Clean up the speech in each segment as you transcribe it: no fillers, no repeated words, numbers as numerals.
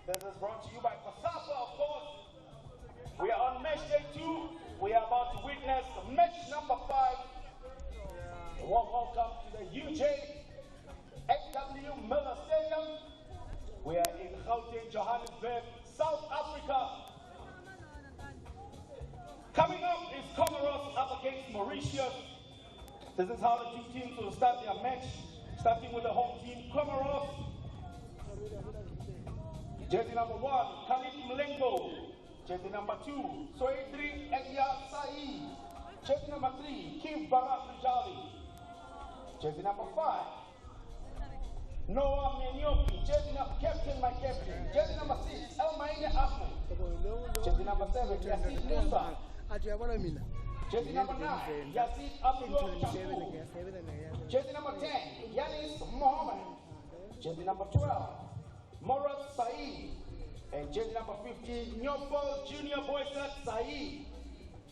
This is brought to you by COSAFA, of course. We are on match day 2. We are about to witness match number 5. A warm welcome to the UJ8W Miller Stadium. We are in Gauteng, Johannesburg, South Africa. Coming up is Comoros up against Mauritius. This is how the two teams will start their match, starting with the home team, Comoros. Jersey number 1, Khalid Mlengo. Jersey number 2, Soedri Elia Saeed. Jersey number 3, Kim Barat Rijali. Jersey number 5, Noah Menyoki. Jersey number captain, my captain. Jersey number 6, El Maine Ahmed. Jersey number 7, Yasid Musa. Jersey number 9, Yasid Abdul Chakou. Jersey number 10, Yanis Mohammed. Jersey number 12, Morat Saeed. And jersey number 15, Nyopol Junior Boysat Saeed.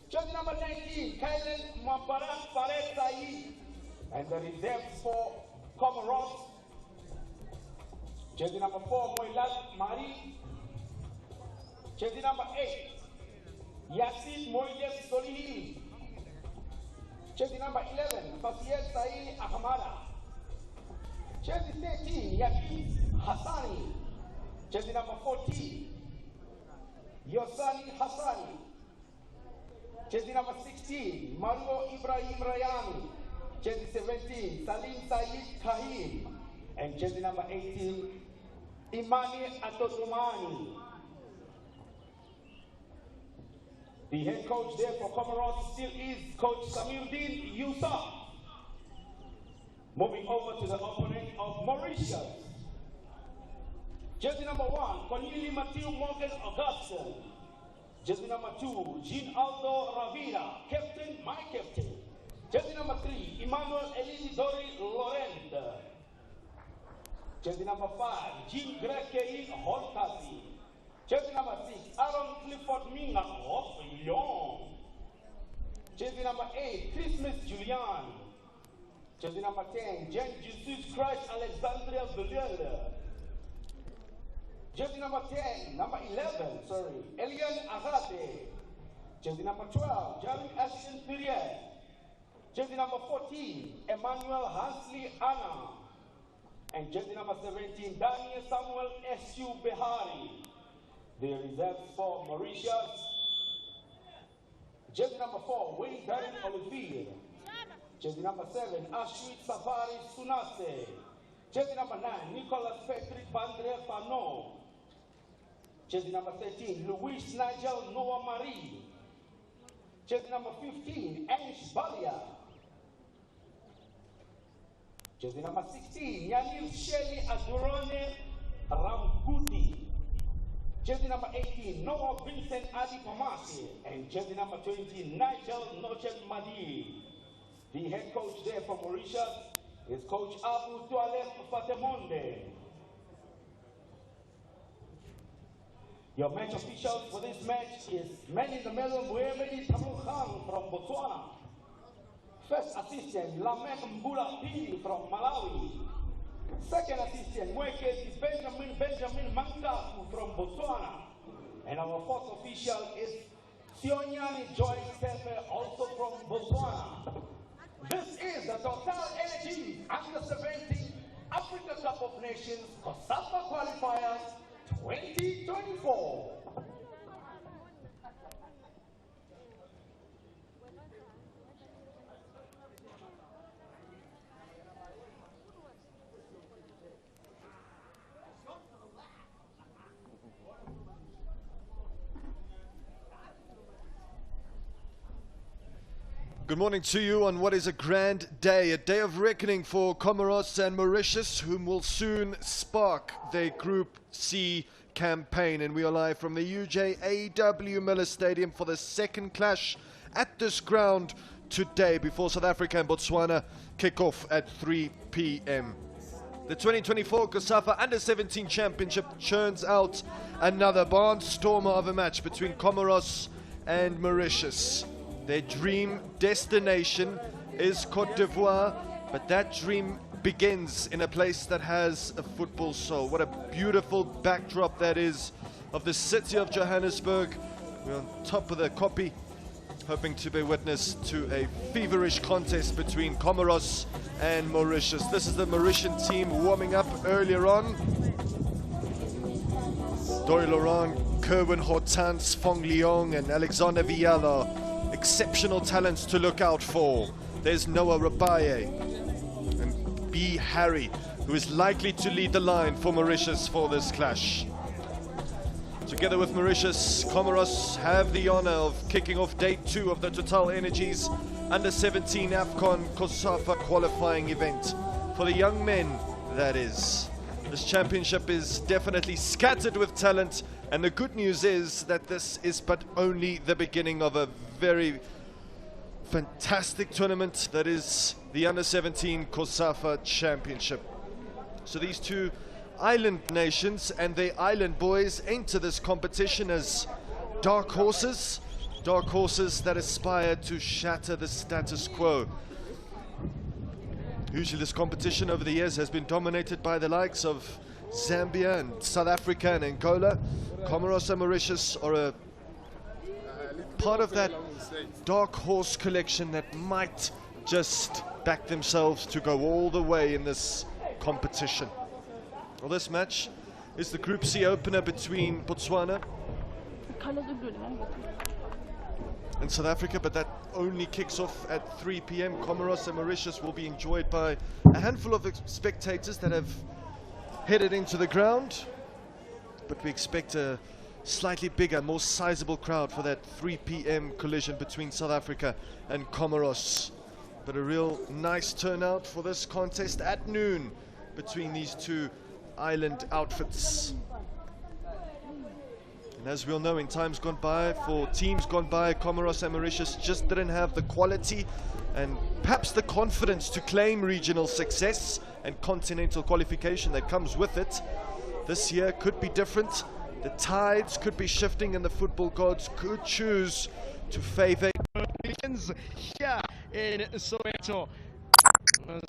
Jersey number 19, Kailen Mwabarak Fared Saeed. And the reserves for Comoros. Jersey number 4, Moilad Mari. Jersey number 8, Yassid Moides Solihi. Jersey number 11, Fasiel Saeed Ahmada. Jersey 13, Yaqis Hassani. Jersey number 14, Yosani Hassani. Jersey number 16, Mario Ibrahim Rayani. Jersey 17, Salim Saeed Kahim. And jersey number 18, Imani Atotumani. The head coach there for Comoros still is Coach Samiruddin Yusuf. Moving over to the opponent of Mauritius. Jersey number 1, Corneli Matthew Morgan Augustin. Jersey number 2, Jean Aldo Ravira, captain, my captain. Jersey number 3, Emmanuel Elizidori Laurent. Jersey number 5, Jean Grekei Hortasi. Jersey number 6, Aaron Clifford Minga of Lyon. Jersey number 8, Christmas Julian. Jersey number 10, Jean Jesus Christ Alexandria Villela. Jersey number 11, Elian Agate. Jersey number 12, Jeremy Ashton Pierre. Jersey number 14, Emmanuel Hansley Anna. And jersey number 17, Daniel Samuel S.U. Behari. The reserves for Mauritius. Jersey number 4, Wayne Darren Olivier. Jersey number 7, Ashwit Safari Sunase. Jersey number 9, Nicholas Patrick Bandre Fano. Jersey number 13, Luis Nigel Noah Marie. Jersey number 15, Ansh Balia. Jersey number 16, Yanil Shelley Adurone Ramguti. Jersey number 18, Noah Vincent Adi Pamasi. And jersey number 20, Nigel Nochet Madi. The head coach there for Mauritius is Coach Abu Tualef Fatemonde. Your match officials for this match is man in the middle, Muemedi Tamul Khan from Botswana. First assistant, Lamek Mbula Pili from Malawi. Second assistant, Mweke Benjamin Mankafu from Botswana. And our fourth official is Sionyani Joyce Tepe, also from Botswana. This is the Total Energy Under-17 Africa Cup of Nations COSAFA Qualifiers 2024. Good morning to you on what is a grand day, a day of reckoning for Comoros and Mauritius, whom will soon spark their Group C campaign. And we are live from the UJ8W Miller Stadium for the second clash at this ground today before South Africa and Botswana kick off at 3 p.m. The 2024 COSAFA Under-17 Championship churns out another barnstormer of a match between Comoros and Mauritius. Their dream destination is Côte d'Ivoire, but that dream begins in a place that has a football soul. What a beautiful backdrop that is of the city of Johannesburg. We're on top of the copy, hoping to bear witness to a feverish contest between Comoros and Mauritius. This is the Mauritian team warming up earlier on. Dori Laurent, Kerwin Hortense, Fong Leong and Alexander Viala, exceptional talents to look out for. There's Noah Rabaye and B. Harry, who is likely to lead the line for Mauritius for this clash. Together with Mauritius, Comoros have the honor of kicking off day 2 of the Total Energies Under-17 AFCON COSAFA qualifying event. For the young men, that is. This championship is definitely scattered with talent, and the good news is that this is but only the beginning of a very fantastic tournament that is the Under-17 COSAFA Championship. So these two island nations and their island boys enter this competition as dark horses that aspire to shatter the status quo. Usually this competition over the years has been dominated by the likes of Zambia and South Africa and Angola. Comoros and Mauritius are a part of that dark horse collection that might just back themselves to go all the way in this competition. Well, this match is the Group C opener between Botswana and South Africa, but that only kicks off at 3 p.m. Comoros and Mauritius will be enjoyed by a handful of spectators that have headed into the ground, but we expect a slightly bigger, more sizable crowd for that 3 p.m. collision between South Africa and Comoros. But a real nice turnout for this contest at noon between these two island outfits. And as we all know, in times gone by, for teams gone by, Comoros and Mauritius just didn't have the quality and perhaps the confidence to claim regional success and continental qualification that comes with it. This year could be different. The tides could be shifting and the football gods could choose to favor here in Soweto.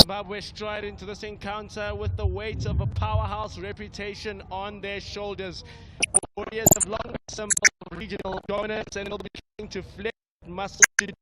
Zimbabwe stride into this encounter with the weight of a powerhouse reputation on their shoulders. Warriors have long been some regional dominance, and they'll be trying to flex muscle today.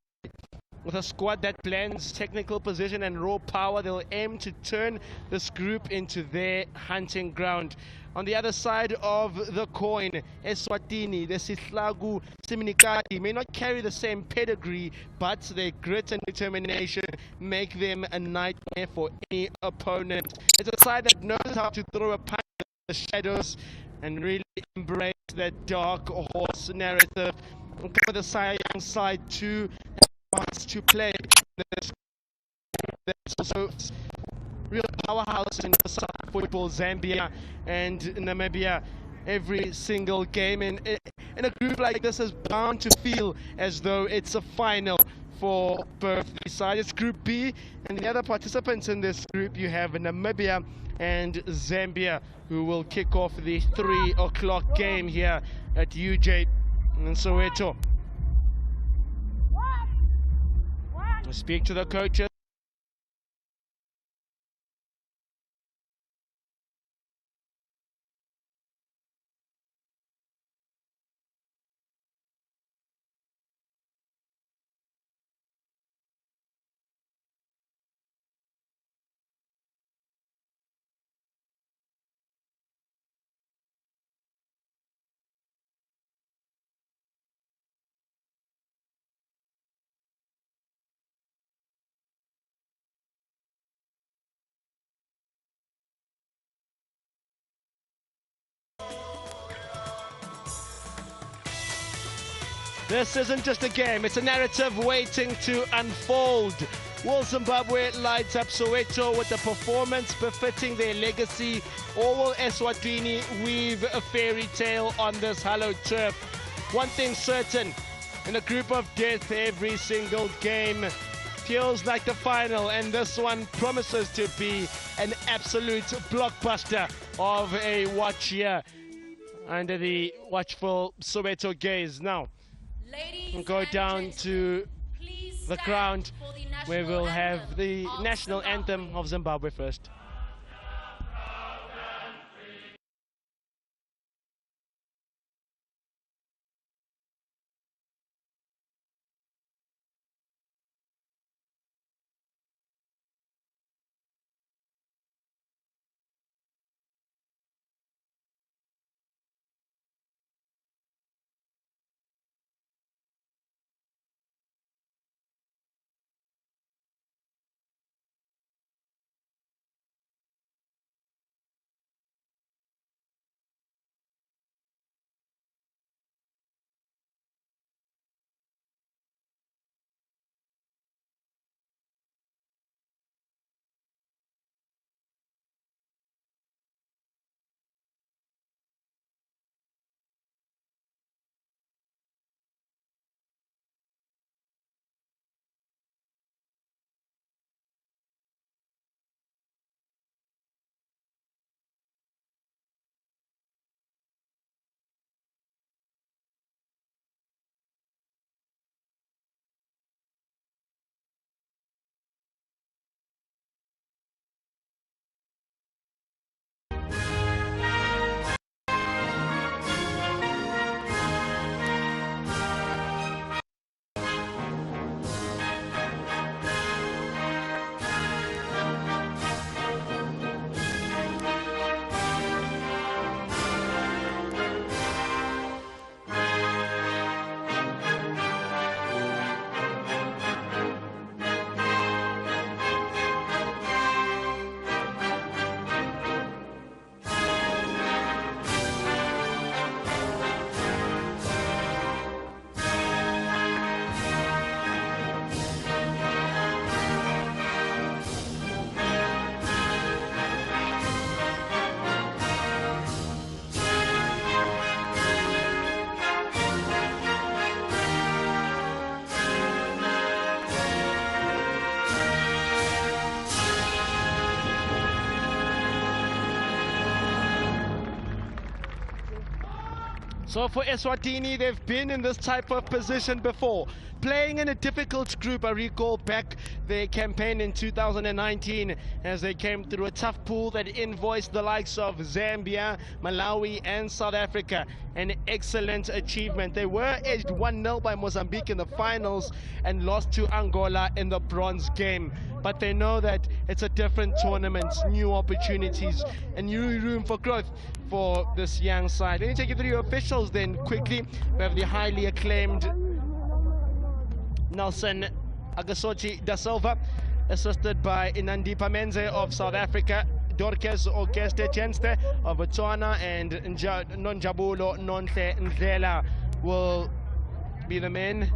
With a squad that blends technical position and raw power, they'll aim to turn this group into their hunting ground. On the other side of the coin, Eswatini, the Sihlagu Siminikati may not carry the same pedigree, but their grit and determination make them a nightmare for any opponent. It's a side that knows how to throw a punch in the shadows and really embrace that dark horse narrative. We'll cover the young side too, wants to play. There's also real powerhouse in football, Zambia and Namibia. Every single game in a group like this is bound to feel as though it's a final for both sides. It's Group B, and the other participants in this group, you have Namibia and Zambia, who will kick off the 3 o'clock game here at UJ in Soweto. We'll speak to the coaches. This isn't just a game, it's a narrative waiting to unfold. Will Zimbabwe light up Soweto with a performance befitting their legacy, or will Eswatini weave a fairy tale on this hallowed turf? One thing's certain, in a group of death, every single game feels like the final, and this one promises to be an absolute blockbuster of a watch here under the watchful Soweto gaze. Now, we'll go down to the ground, where we'll have the national anthem of Zimbabwe first. So for Eswatini, they've been in this type of position before, playing in a difficult group. I recall back their campaign in 2019 as they came through a tough pool that invoiced the likes of Zambia, Malawi and South Africa. An excellent achievement. They were edged 1-0 by Mozambique in the finals and lost to Angola in the bronze game. But they know that it's a different tournament, new opportunities, a new room for growth for this young side. Let me take you through your officials then quickly. We have the highly acclaimed Nelson Agasochi da Silva, assisted by Inandi Pamenze of South Africa, Dorcas Orkeste Chenste of Botswana, and Nonjabulo Nonhle Ndlela will be the men.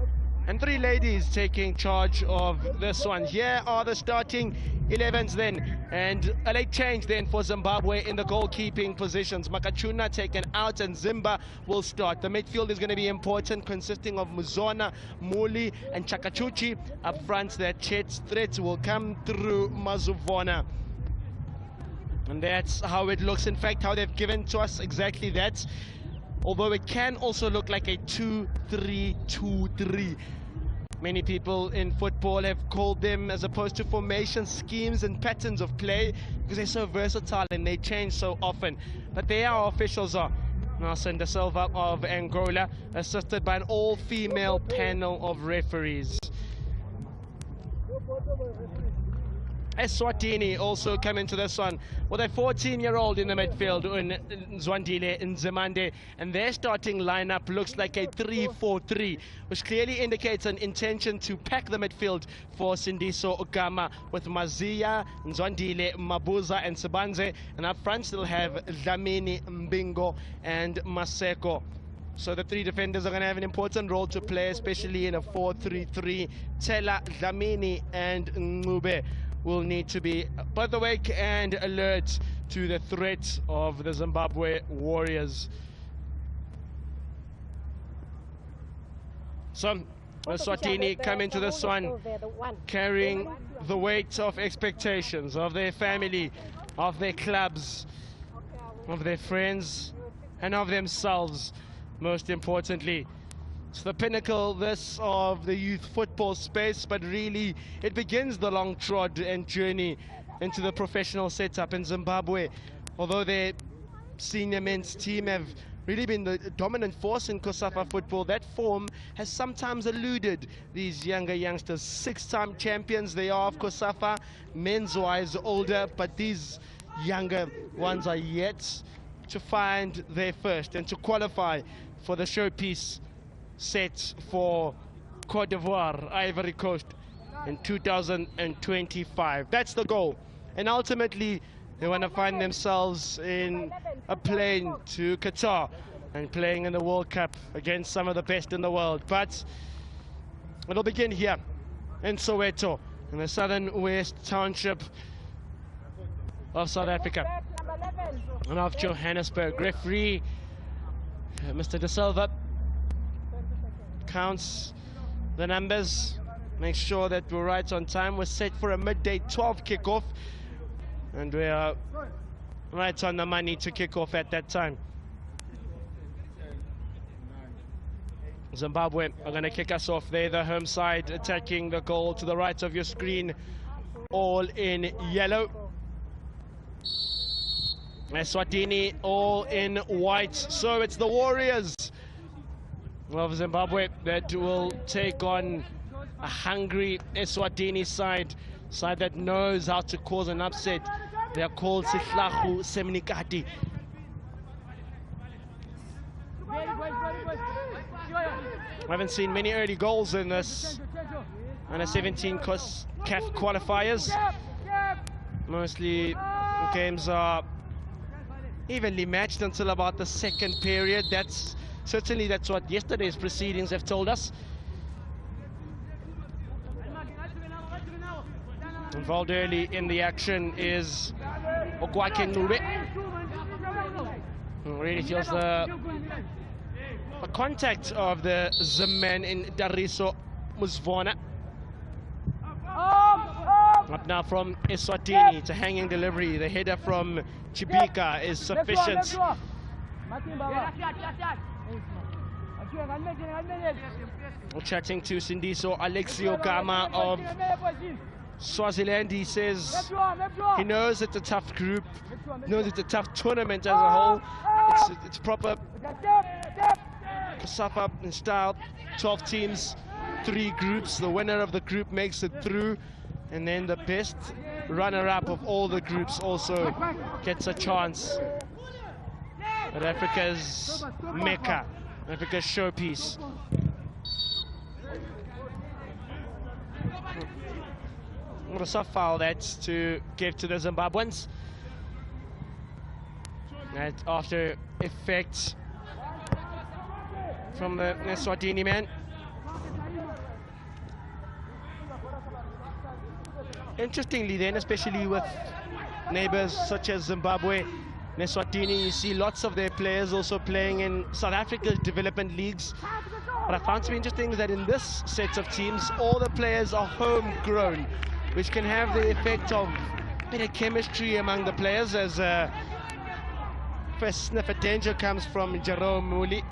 And three ladies taking charge of this one. Here are the starting 11s then. And a late change then for Zimbabwe in the goalkeeping positions. Makachuna taken out and Zimba will start. The midfield is going to be important, consisting of Muzona, Muli and Chakachuchi. Up front, their Chet's threats will come through Mazuvona. And that's how it looks. In fact, how they've given to us exactly that. Although it can also look like a 2-3-2-3. Many people in football have called them, as opposed to formation schemes and patterns of play, because they're so versatile and they change so often. But there our officials are. Nelson da Silva of Angola, assisted by an all-female panel of referees. Eswatini also come into this one with a 14-year-old in the midfield, in Zwandile Nzimande, and their starting lineup looks like a 3-4-3, which clearly indicates an intention to pack the midfield for Sindiso Ogama, with Mazia, Nzwandile, Mabuza and Sibanze, and up front they'll have Dlamini, Mbingo and Maseko. So the three defenders are going to have an important role to play, especially in a 4-3-3. Tela, Dlamini and Ngube will need to be both awake and alert to the threat of the Zimbabwe Warriors. So Eswatini come into this one carrying the weight of expectations of their family, of their clubs, of their friends and of themselves, most importantly. It's the pinnacle, this, of the youth football space, but really it begins the long trod and journey into the professional setup in Zimbabwe. Although their senior men's team have really been the dominant force in COSAFA football, that form has sometimes eluded these younger youngsters. 6-time champions they are of COSAFA, men's-wise older, but these younger ones are yet to find their first and to qualify for the showpiece set for Cote d'Ivoire, Ivory Coast in 2025. That's the goal. And ultimately, they want to find themselves in a plane to Qatar and playing in the World Cup against some of the best in the world. But it'll begin here in Soweto, in the southern west township of South Africa and of Johannesburg. Referee Mr. De Silva counts the numbers, makes sure that we're right on time. We're set for a midday 12 kickoff, and we are right on the money to kick off at that time. Zimbabwe are going to kick us off. They're the home side, attacking the goal to the right of your screen, all in yellow. Eswatini all in white. So it's the Warriors of Zimbabwe that will take on a hungry Eswatini side that knows how to cause an upset. They are called Sihlahu Semnikati. We haven't seen many early goals in this under 17 CAF qualifiers. Mostly games are evenly matched until about the second period. That's what yesterday's proceedings have told us. Involved early in the action is Okwake Ngube. Really feels the contact of the Zimman in Dariso Musvona. Up now from Eswatini, it's a hanging delivery. The header from Chibika is sufficient. We're chatting to Sindiso Alexio Gama of Swaziland. He says he knows it's a tough group, knows it's a tough tournament as a whole. It's proper COSAFA in style, 12 teams, 3 groups. The winner of the group makes it through, and then the best runner-up of all the groups also gets a chance at Africa's Mecca, Africa's showpiece. What a soft foul that's to give to the Zimbabweans. And after effect from the Eswatini man. Interestingly then, especially with neighbors such as Zimbabwe and Eswatini, you see lots of their players also playing in South Africa's development leagues. What I found to be interesting is that in this set of teams, all the players are homegrown, which can have the effect of better chemistry among the players, as first sniff of danger comes from Jerome Muli.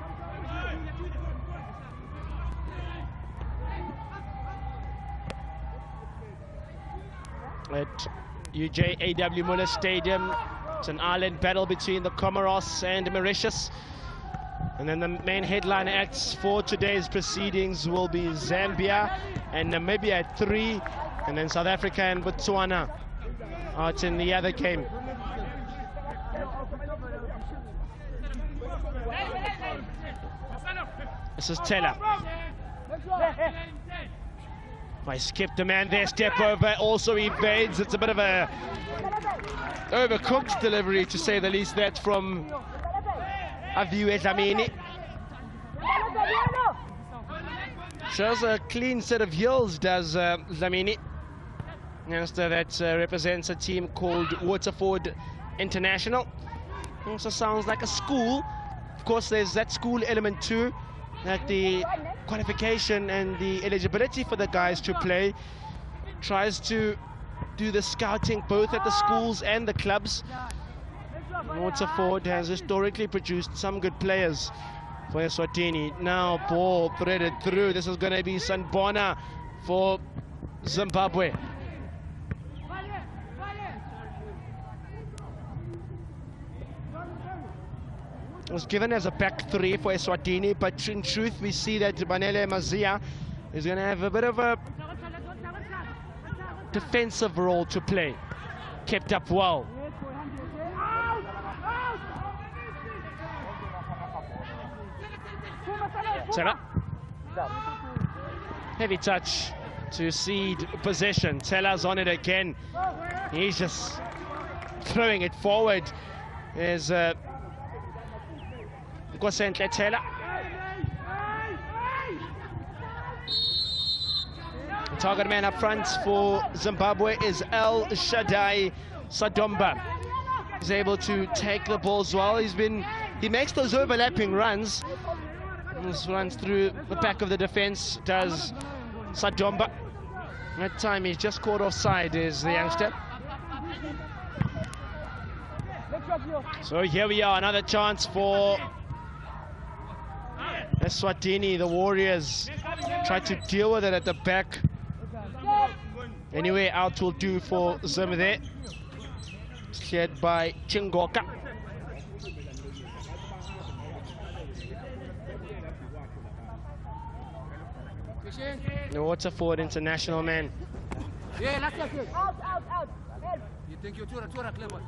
At UJAW Muller Stadium, it's an island battle between the Comoros and Mauritius. And then the main headline acts for today's proceedings will be Zambia and Namibia at 3, and then South Africa and Botswana out in the other game. This is Taylor. I skipped the man there, step over, also evades. It's a bit of a overcooked delivery, to say the least, that from Aviwe Dlamini. Shows a clean set of heels, does Dlamini. Youngster that represents a team called Waterford International. Also sounds like a school. Of course, there's that school element too, that the qualification and the eligibility for the guys to play tries to do the scouting both at the schools and the clubs. Waterford has historically produced some good players. for Eswatini. Now ball threaded through. This is going to be Sanbona for Zimbabwe. It was given as a back three for Eswatini, but in truth we see that Banele Mazia is going to have a bit of a defensive role to play. Kept up well. Tela. Heavy touch to cede possession. Tela's on it again. He's just throwing it forward. There's Ngosentle Tela. The target man up front for Zimbabwe is El Shaddai Sadomba. He's able to take the ball as well. He makes those overlapping runs. This runs through the back of the defense, does Sadomba. That time he's just caught offside, is the youngster. So here we are, another chance for Eswatini. The Warriors try to deal with it at the back. Anyway, out will do for Zim there. Cleared by Chingoka. The Waterford international man. Out. You think you're clever?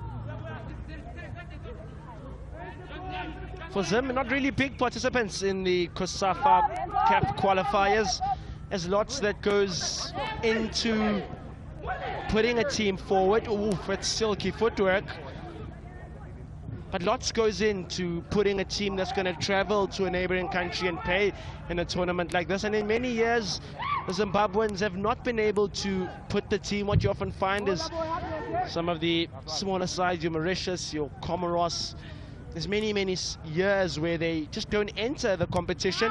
For Zim, not really big participants in the COSAFA qualifiers. There's lots that goes into putting a team forward. Oof, it's silky footwork. But lots goes into putting a team that's going to travel to a neighboring country and play in a tournament like this. And in many years, the Zimbabweans have not been able to put the team. What you often find is some of the smaller sides, your Mauritius, your Comoros. There's many years where they just don't enter the competition.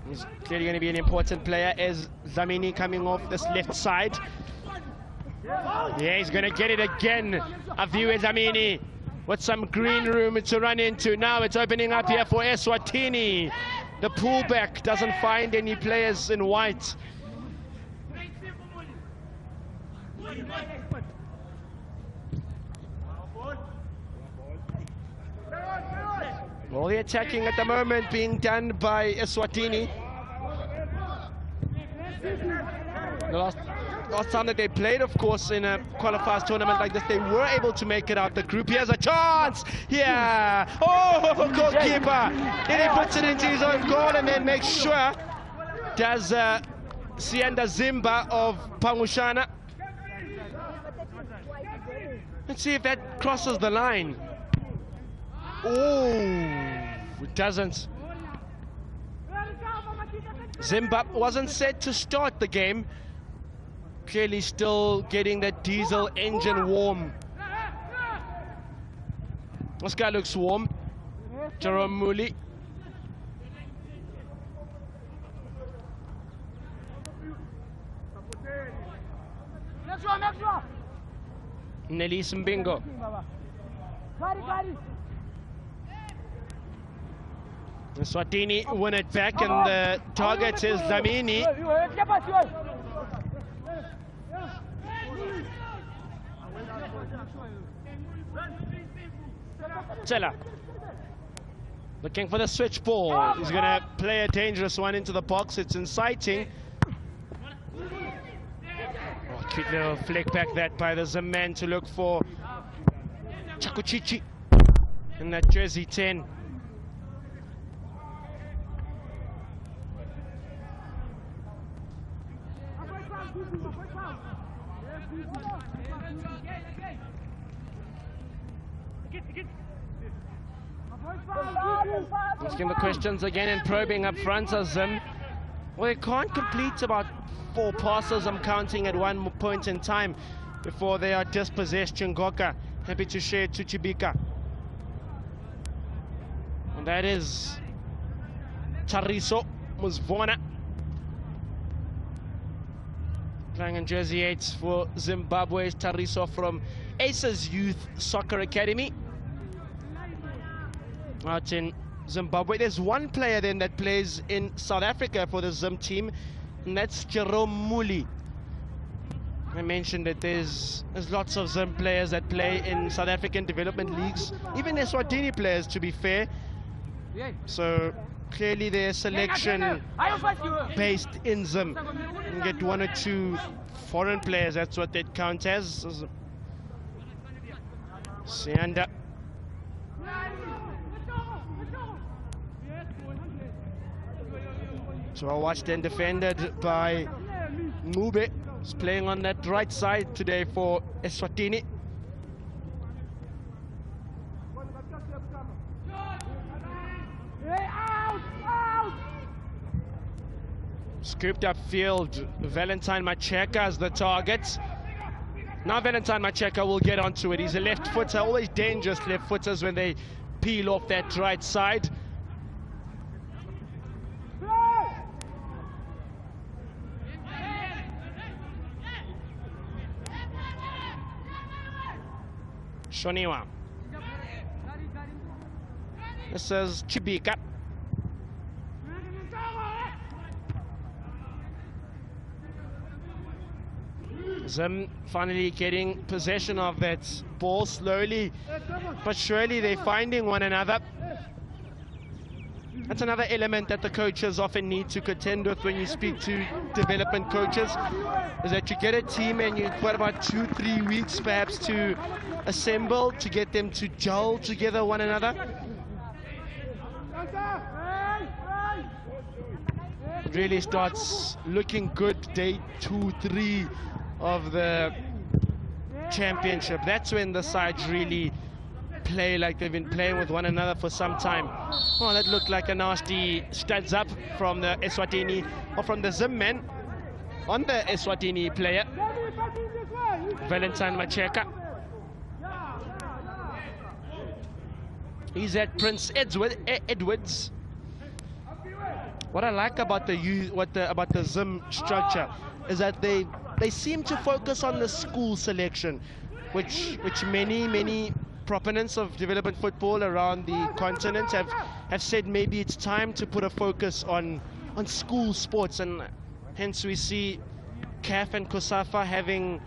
He's clearly going to be an important player as Zamini coming off this left side. Yeah, he's going to get it again. Aviwe Zamini with some green room to run into. Now it's opening up here for Eswatini. The pullback doesn't find any players in white. All the attacking at the moment being done by Eswatini. The last time that they played, of course, in a qualifiers tournament like this, they were able to make it out the group. Here's a chance! Yeah! Oh, goalkeeper! Then he puts it into his own goal and then makes sure. Does Sienda Zimba of Pangushana. Let's see if that crosses the line. Oh, it doesn't. Zimbabwe wasn't set to start the game. Clearly still getting that diesel engine warm. This guy looks warm. Jerome Muli. Nelly Mbingo. Eswatini win it back, and the target is Zamini. Tela looking for the switch ball. He's going to play a dangerous one into the box. It's inciting. Oh, cute little flick back that by the Zim man to look for Chakuchichi in that jersey 10. Asking the questions again and probing up front as Zim. Well, they can't complete about 4 passes, I'm counting, at one point in time before they are dispossessed. Chingoka happy to share to Chibika. And that is Chariso Musvona. Playing in jersey 8 for Zimbabwe is Tariso from Aces Youth Soccer Academy out in Zimbabwe. There's one player then that plays in South Africa for the Zim team, and that's Jerome Muli. I mentioned that there's lots of Zim players that play in South African development leagues, even Eswatini players, to be fair. So clearly their selection based in Zim. You get 1 or 2 foreign players, that's what that counts as. Sianda. So I watched then defended by Mube. He's playing on that right side today for Eswatini. Scooped up field. Valentine Macheka is the target. Now Valentine Macheka will get onto it. He's a left footer, always dangerous left footers when they peel off that right side. Shoniwa. This is Chibika. Zim finally getting possession of that ball slowly, but surely they're finding one another. That's another element that the coaches often need to contend with when you speak to development coaches, is that you get a team and you've got about 2-3 weeks perhaps to assemble, to get them to gel together one another. It really starts looking good day 2-3 of the championship. That's when the sides really play like they've been playing with one another for some time. Oh, that looked like a nasty studs up from the Eswatini, or from the Zim men on the Eswatini player, Valentine Macheka. He's at Prince Edwards. What I like about the Zim structure is that they seem to focus on the school selection, which many proponents of development football around the continent have said maybe it's time to put a focus on school sports, and hence we see CAF and COSAFA having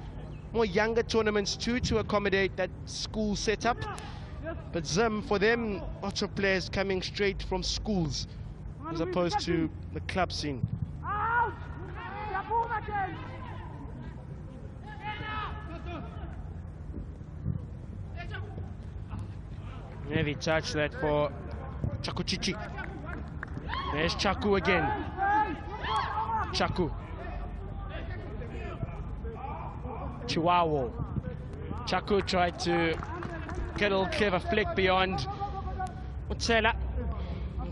more younger tournaments too, to accommodate that school setup. But Zim, for them, lots of players coming straight from schools as opposed to the club scene. Heavy touch that for Chakuchichi. There's Chaku again. Chaku. Chihuahua. Chaku tried to get a little clever flick beyond Utsela.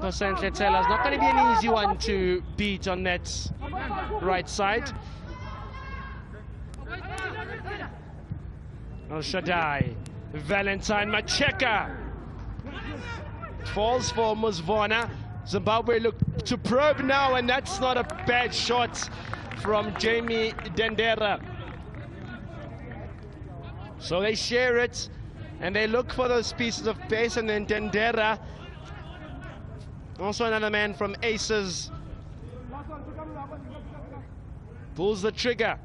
It's not going to be an easy one to beat on that right side. El Shaddai. Valentine Macheka. Falls for Musvona. Zimbabwe look to probe now, and that's not a bad shot from Jamie Dendera. So they share it, and they look for those pieces of pace, and then Dendera, also another man from Aces, pulls the trigger.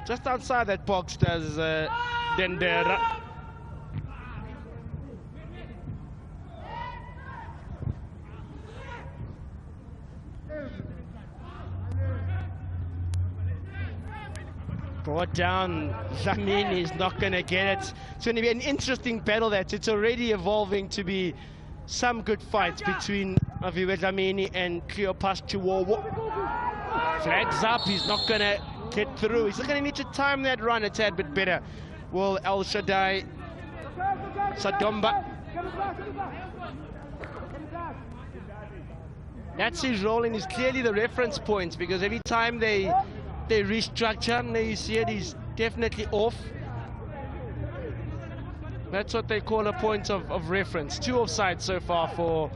Just outside that box does Dendera. Brought down, Dlamini is not going to get it. It's going to be an interesting battle that it's already evolving to be some good fights between Aviwe Dlamini and Cleopas Chihuahua. Flags up, he's not going to get through. He's going to need to time that run a tad bit better. Will El Shaddai Sadomba. That's his role, and he's clearly the reference point, because every time they restructure, and you see it, he's definitely off. That's what they call a point of reference. 2 offsides so far for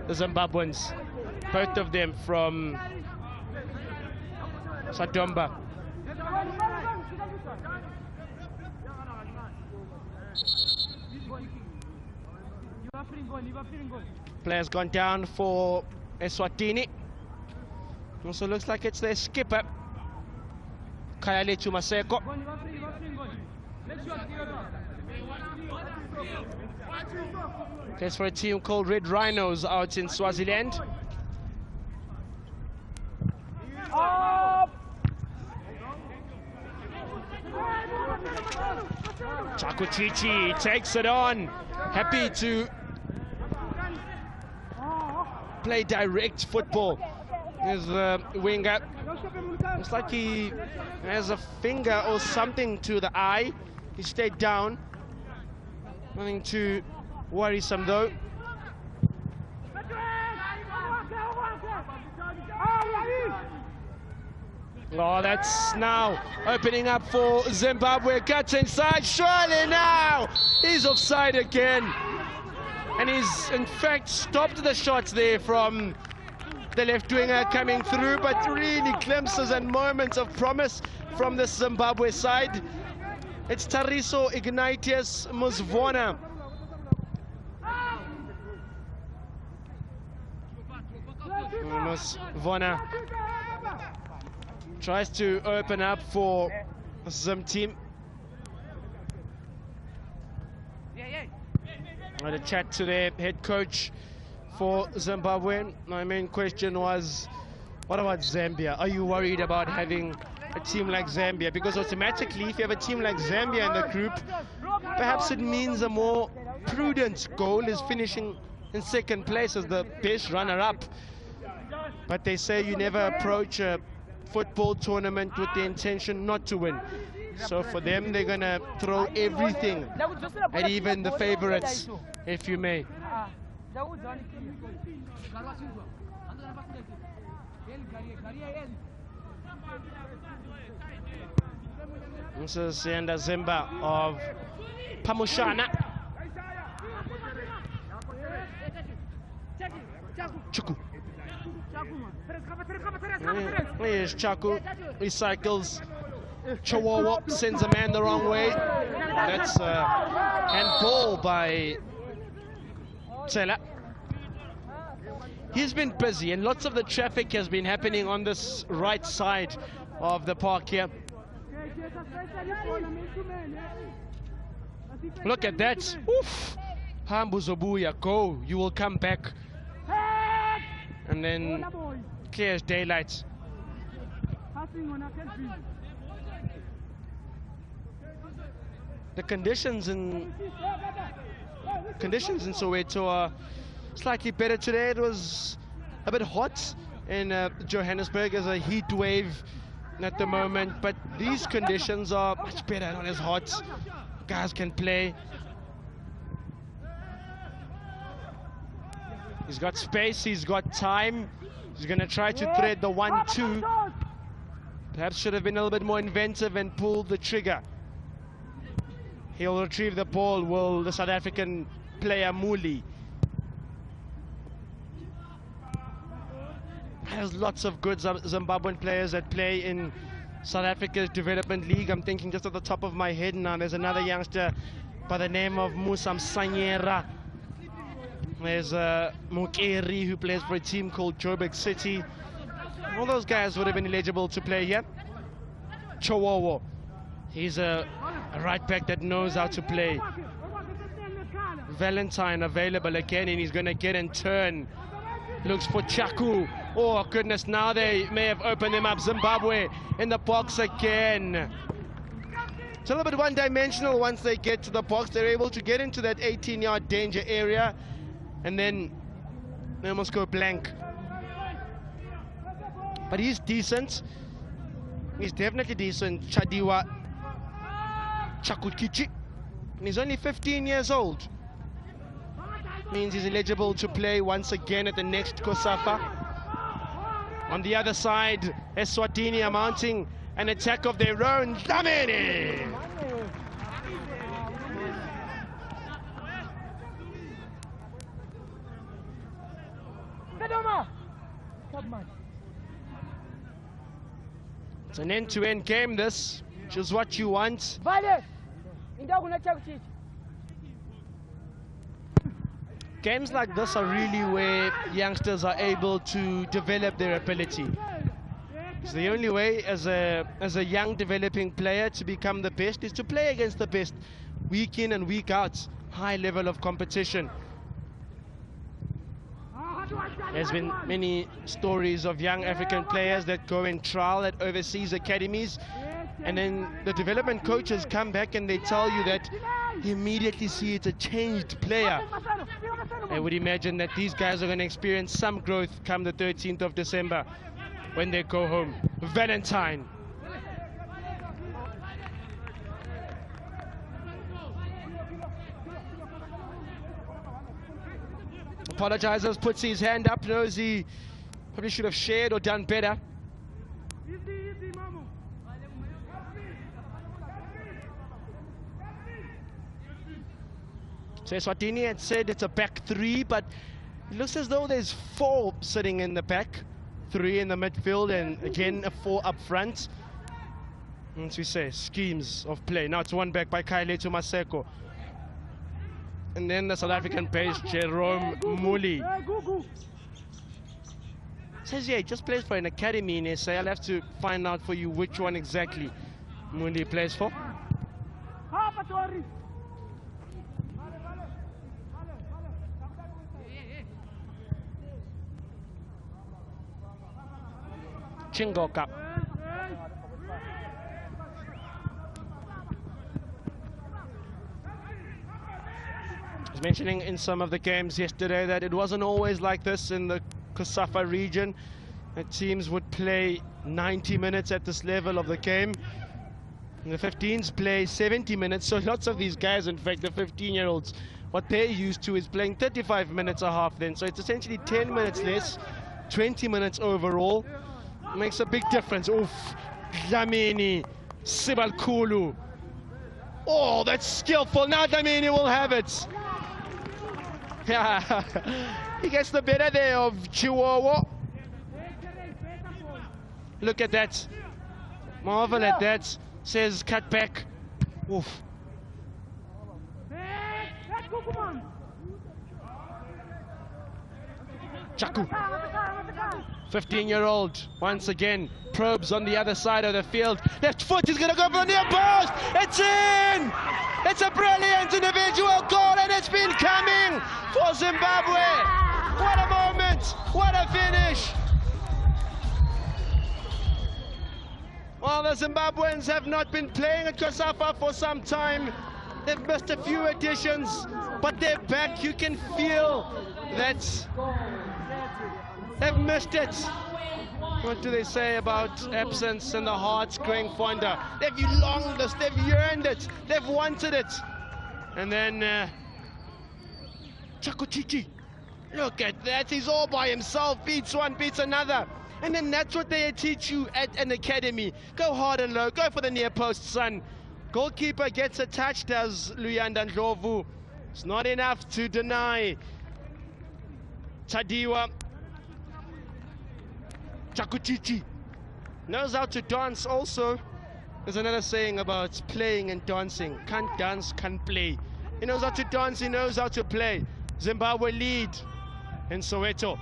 the Zimbabweans, both of them from Sadomba. Player's gone down for Eswatini. Also looks like it's their skipper, Kayale Chumaseko. Plays for a team called Red Rhinos out in Swaziland. Chakutichi takes it on, happy to play direct football. Here's the winger. Looks like he has a finger or something to the eye. He stayed down. Nothing too worrisome though. Oh, that's now opening up for Zimbabwe. Cuts inside, surely now he's offside again. And he's in fact stopped the shots there from the left winger coming through, but really glimpses and moments of promise from the Zimbabwe side. It's Tariso Ignatius Musvona. Musvona tries to open up for Zim team. I had a chat to their head coach for Zimbabwe. My main question was, what about Zambia? Are you worried about having a team like Zambia? Because automatically, if you have a team like Zambia in the group, perhaps it means a more prudent goal is finishing in second place as the best runner-up. But they say you never approach a football tournament with the intention not to win. So for them, they're going to throw everything at even the favorites, if you may. This is Sienda Zimba of Pamushana. Chuku. Here's Chaku. He cycles. Chihuahua sends a man the wrong way. That's handball by Tsela. He's been busy, and lots of the traffic has been happening on this right side of the park here. Look at that. Oof. Hambu Zobuya, go. You will come back. And then clear as daylight. The conditions in Soweto are slightly better today. It was a bit hot in Johannesburg. There's a heat wave at the moment, but these conditions are much better, not as hot. Guys can play. He's got space, he's got time. He's going to try to thread the 1-2. Perhaps should have been a little bit more inventive and pulled the trigger. He'll retrieve the ball, will the South African player Muli. There's lots of good Zimbabwean players that play in South Africa's Development League. I'm thinking just at the top of my head now, there's another youngster by the name of Musa Msanyera. There's Mukeri, who plays for a team called Joburg City. All those guys would have been eligible to play here. Chihuahua, he's a right back that knows how to play. Valentine available again, and he's going to get and turn. Looks for Chaku. Oh goodness, now they may have opened him up. Zimbabwe in the box again. It's a little bit one-dimensional. Once they get to the box, they're able to get into that 18-yard danger area, and then they almost go blank. But he's decent. He's definitely decent. Chadiwa Chakukichi. And he's only 15 years old. Means he's eligible to play once again at the next COSAFA. On the other side, Eswatini are mounting an attack of their own. Dlamini! It's an end-to-end game, this, which is what you want. Games like this are really where youngsters are able to develop their ability. It's the only way as a young developing player to become the best is to play against the best, week in and week out, high level of competition. There's been many stories of young African players that go and trial at overseas academies, and then the development coaches come back and they tell you that you immediately see it's a changed player. I would imagine that these guys are going to experience some growth come the 13th of December when they go home. Valentine. Apologizes, puts his hand up, knows he probably should have shared or done better. So Eswatini had said it's a back three, but it looks as though there's 4 sitting in the back, 3 in the midfield, and again a 4 up front. As we say, schemes of play. Now it's 1 back by Kailetu Maseko. And then the South African base, Jerome Muli. Says, yeah, he just plays for an academy in SA. I'll have to find out for you which one exactly Muli plays for. Chingoka. I was mentioning in some of the games yesterday that it wasn't always like this in the COSAFA region. The teams would play 90 minutes at this level of the game. And the 15s play 70 minutes, so lots of these guys, in fact, the 15-year-olds, what they're used to is playing 35 minutes a half then. So it's essentially 10 minutes less, 20 minutes overall. Makes a big difference. Oof, Dlamini, Sibalkulu. Oh, that's skillful. Now Dlamini will have it. Yeah, he gets the better there of Chihuahua. Look at that. Marvel at that. Says cut back. Oof. Chaku. 15-year-old, once again, probes on the other side of the field. Left foot is going to go for the near post. It's in! It's a brilliant individual goal, and it's been coming for Zimbabwe. What a moment! What a finish! Well, the Zimbabweans have not been playing at COSAFA for some time. They've missed a few editions, but they're back. You can feel that they've missed it. What do they say about absence and the hearts growing fonder? They've longed this, they've yearned it, they've wanted it. And then Chakuchichi, look at that, he's all by himself, beats one, beats another. And then that's what they teach you at an academy. Go hard and low, go for the near post, son. Goalkeeper gets a touch, does Luyanda Ndlovu. It's not enough to deny. Tadiwa. Chakuchichi knows how to dance also. There's another saying about playing and dancing. Can't dance, can't play. He knows how to dance, he knows how to play. Zimbabwe lead in Soweto.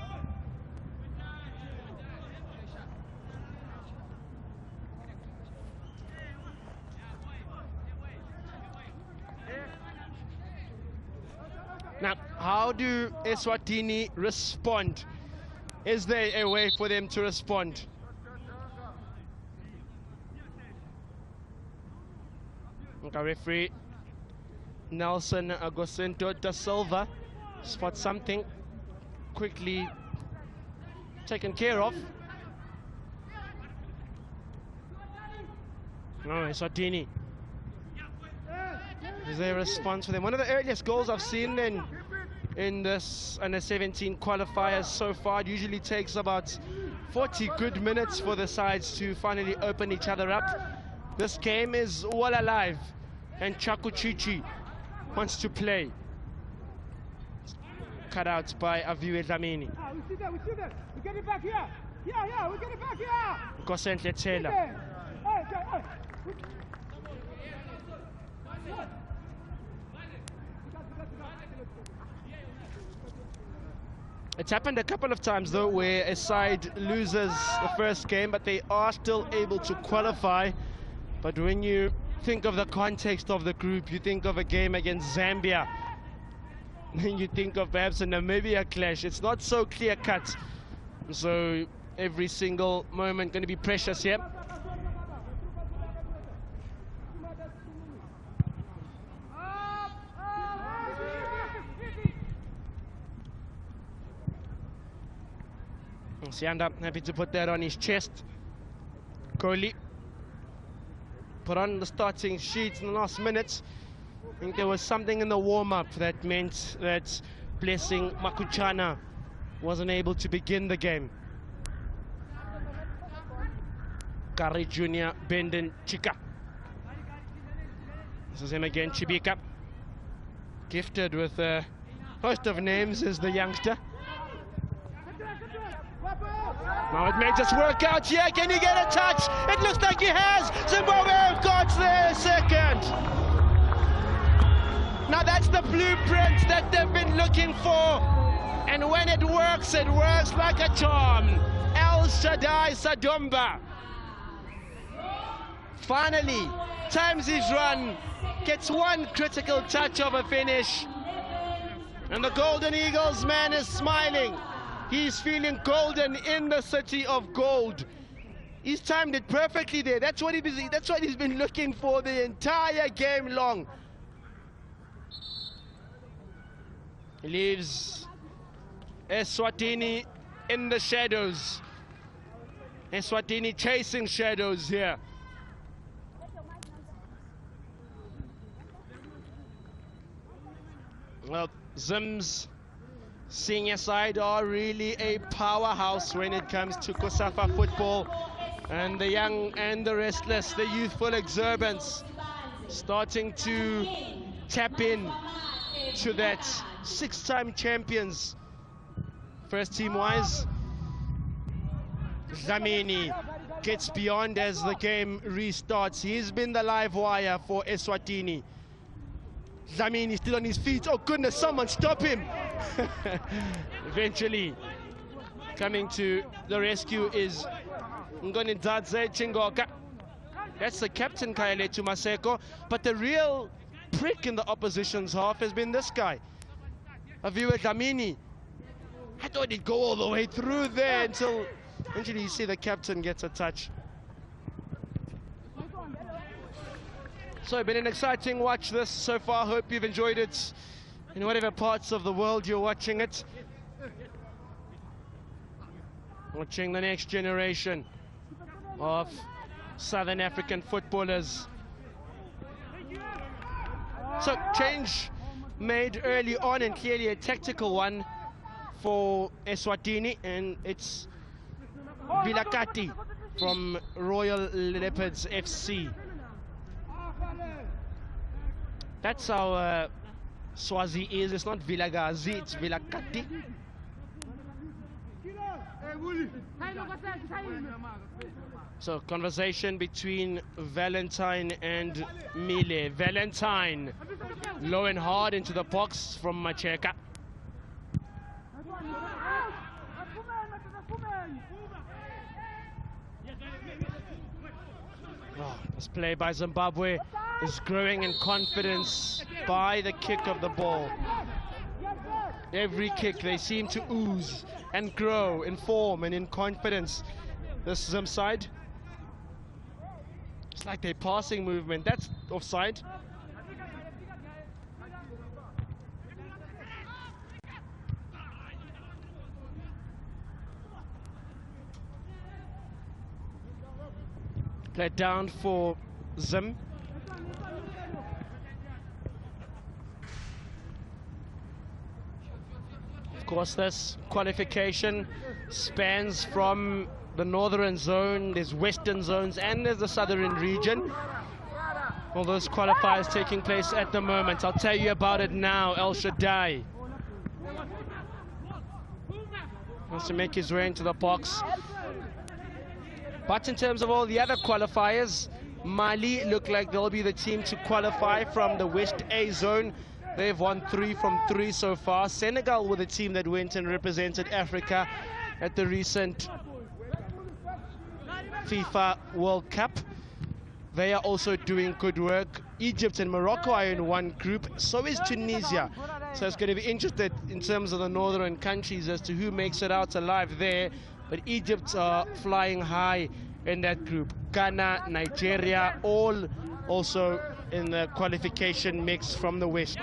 Now, how do Eswatini respond? Is there a way for them to respond? Okay, referee Nelson Agosento da Silva spots something quickly taken care of. No, Eswatini. Is there a response for them? One of the earliest goals I've seen in this under 17 qualifiers so far. It usually takes about 40 good minutes for the sides to finally open each other up. This game is well alive, and Chakuchichi wants to play. Cut out by Aviwe Dlamini. We see that, we get it back here. Yeah, we get it back here. Gosentle Taylor. It's happened a couple of times though where a side loses the first game, but they are still able to qualify. But when you think of the context of the group, you think of a game against Zambia, then you think of perhaps a Namibia clash. It's not so clear-cut. So every single moment going to be precious here. Sianda happy to put that on his chest. Kohli put on the starting sheet in the last minutes. I think there was something in the warm-up that meant that Blessing Makuchana wasn't able to begin the game. Kari Jr. Benden Chika. This is him again, Chibika. Gifted with a host of names as the youngster. Now it may just work out here. Can he get a touch? It looks like he has. Zimbabwe have got their second. Now that's the blueprint that they've been looking for. And when it works like a charm. El Shaddai Sadomba finally times his run, gets one critical touch of a finish. And the Golden Eagles man is smiling. He's feeling golden in the city of gold. He's timed it perfectly there. That's what he's been looking for the entire game long. He leaves Eswatini in the shadows. Eswatini chasing shadows here. Well, Zim's senior side are really a powerhouse when it comes to COSAFA football, and the young and the restless, the youthful exuberance starting to tap in to that. 6-time champions. First team wise, Dlamini gets beyond as the game restarts. He's been the live wire for Eswatini. Dlamini still on his feet. Oh goodness, someone stop him. Eventually coming to the rescue is Ngonidadze Chingoka. That's the captain, Kayaletu Maseko. But the real prick in the opposition's half has been this guy, Aviwa Dlamini. I thought he'd go all the way through there until eventually you see the captain gets a touch. So it's been an exciting watch this so far. Hope you've enjoyed it in whatever parts of the world you're watching it. Watching the next generation of Southern African footballers. So change made early on, and clearly a tactical one for Eswatini, and it's Vilakati from Royal Leopards FC. That's how Swazi is. It's not Vilagazi, it's Vilakati. So conversation between Valentine and Mile. Valentine low and hard into the box from Macheka. Oh, this play by Zimbabwe is growing in confidence by the kick of the ball. Every kick they seem to ooze and grow in form and in confidence. This Zim side, it's like their passing movement. That's offside. Played down for Zim. Of course, this qualification spans from the northern zone, there's western zones, and there's the southern region. All those qualifiers taking place at the moment. I'll tell you about it now. El Shaddai wants to make his way into the box. But in terms of all the other qualifiers, Mali look like they'll be the team to qualify from the West A zone. They've won 3 from 3 so far. Senegal were the team that went and represented Africa at the recent FIFA World Cup. They are also doing good work. Egypt and Morocco are in one group, so is Tunisia. So it's going to be interesting in terms of the northern countries as to who makes it out alive there. But Egypt are flying high in that group. Ghana, Nigeria, all also in the qualification mix from the West.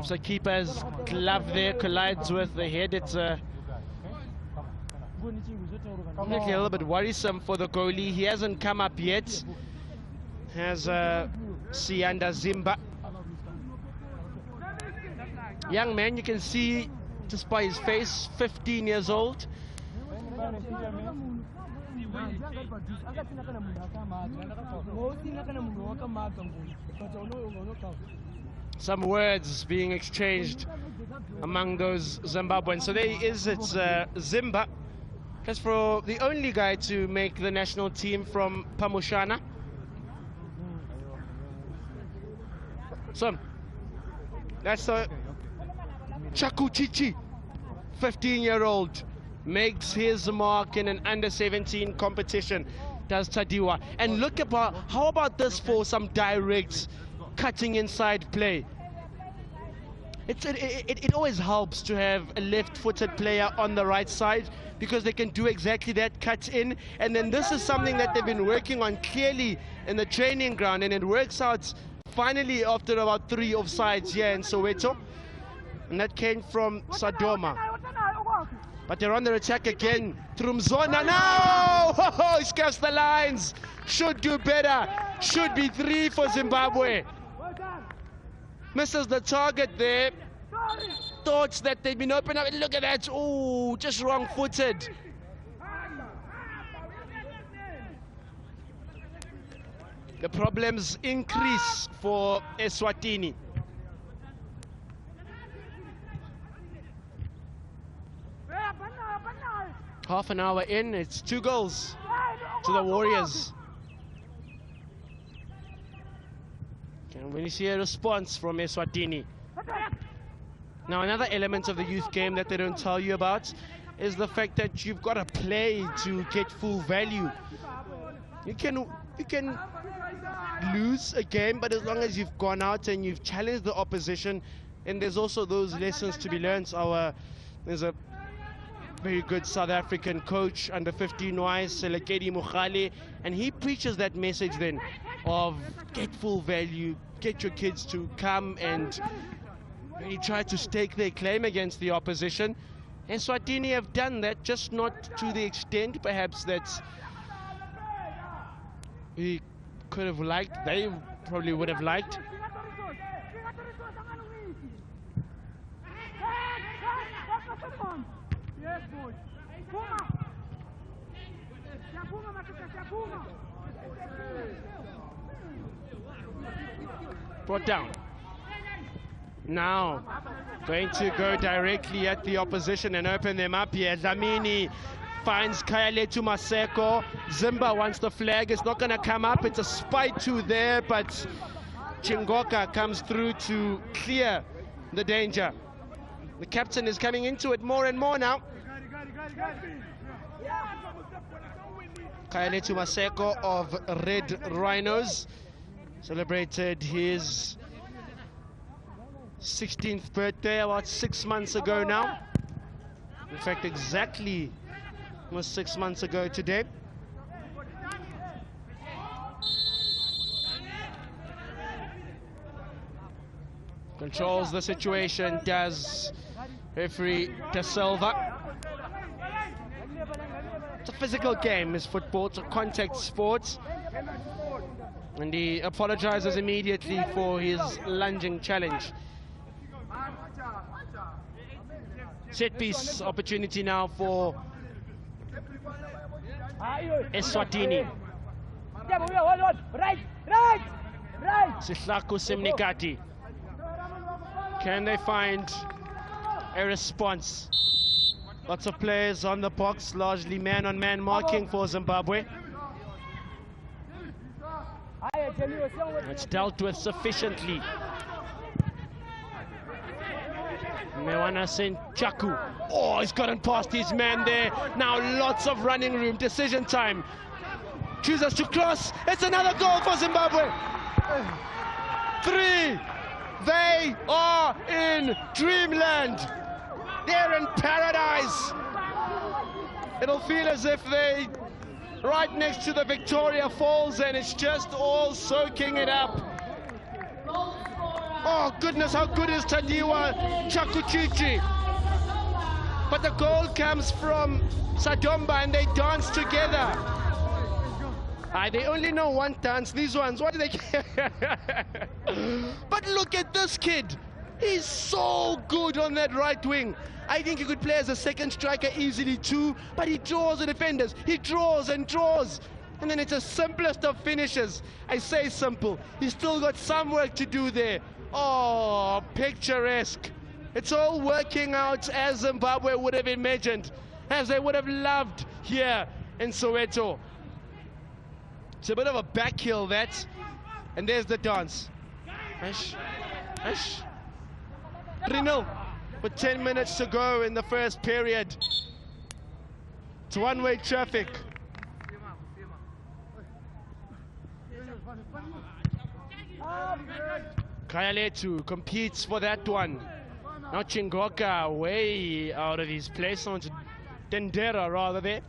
So keeper's glove there collides with the head. It's making a little bit worrisome for the goalie. He hasn't come up yet. Has Sianda Zimba. Young man, you can see just by his face, 15 years old. Some words being exchanged among those Zimbabweans. So there is, it's Zimba. That's for the only guy to make the national team from Pamushana. So that's Chakuchichi, 15-year-old, makes his mark in an under-17 competition, does Tadiwa. And look about, how about this for some direct cutting inside play? It always helps to have a left-footed player on the right side because they can do exactly that, cut in. And then this is something that they've been working on clearly in the training ground, and it works out finally after about 3 offsides here in Soweto. And that came from Sadoma. But they're on their attack again. Trumzona now! Oh, he scares the lines. Should do better. Should be 3 for Zimbabwe. Misses the target there. Thoughts that they've been open up. Look at that. Oh, just wrong-footed. The problems increase for Eswatini. Half an hour in, it's 2 goals to the Warriors. And when you see a response from Eswatini. Now, another element of the youth game that they don't tell you about is the fact that you've got to play to get full value. You can lose a game, but as long as you've gone out and you've challenged the opposition, and there's also those lessons to be learned. There's a very good South African coach, under 15-wise, Selekedi Mukhale, and he preaches that message then of get full value, get your kids to come and really try to stake their claim against the opposition. And Swatini have done that, just not to the extent perhaps that we could have liked, they probably would have liked. Brought down. Now going to go directly at the opposition and open them up here. Dlamini finds Kayaletu Maseko. Zimba wants the flag. It's not going to come up. It's a spite to there, but Chingoka comes through to clear the danger. The captain is coming into it more and more now. Kayaletu Maseko of Red Rhinos celebrated his 16th birthday about 6 months ago now. In fact, exactly was 6 months ago today. Controls the situation, does referee Da Silva. It's a physical game, is football, it's a contact sport. And he apologizes immediately for his lunging challenge. Set piece opportunity now for Eswatini. Sihlaku Simnikati. Can they find a response? Lots of players on the box, largely man-on-man marking for Zimbabwe. It's dealt with sufficiently. Mewana Senchaku. Oh, he's gotten past his man there. Now lots of running room. Decision time. Chooses to cross. It's another goal for Zimbabwe. 3. They are in dreamland. They're in paradise. It'll feel as if they right next to the Victoria Falls and it's just all soaking it up. Oh goodness, how good is Tadiwa Chakuchichi? But the goal comes from Sadomba and they dance together. They only know one dance, these ones, what do they care? But look at this kid. He's so good on that right wing. I think he could play as a second striker easily too, but he draws the defenders. He draws and draws. And then it's the simplest of finishes. I say simple. He's still got some work to do there. Oh, picturesque. It's all working out as Zimbabwe would have imagined, as they would have loved here in Soweto. It's a bit of a back heel, that. And there's the dance. Ash. 3-0 with 10 minutes to go in the first period. It's one-way traffic. Kayaletu competes for that one. Now Chingoka way out of his place. On Tendera rather there.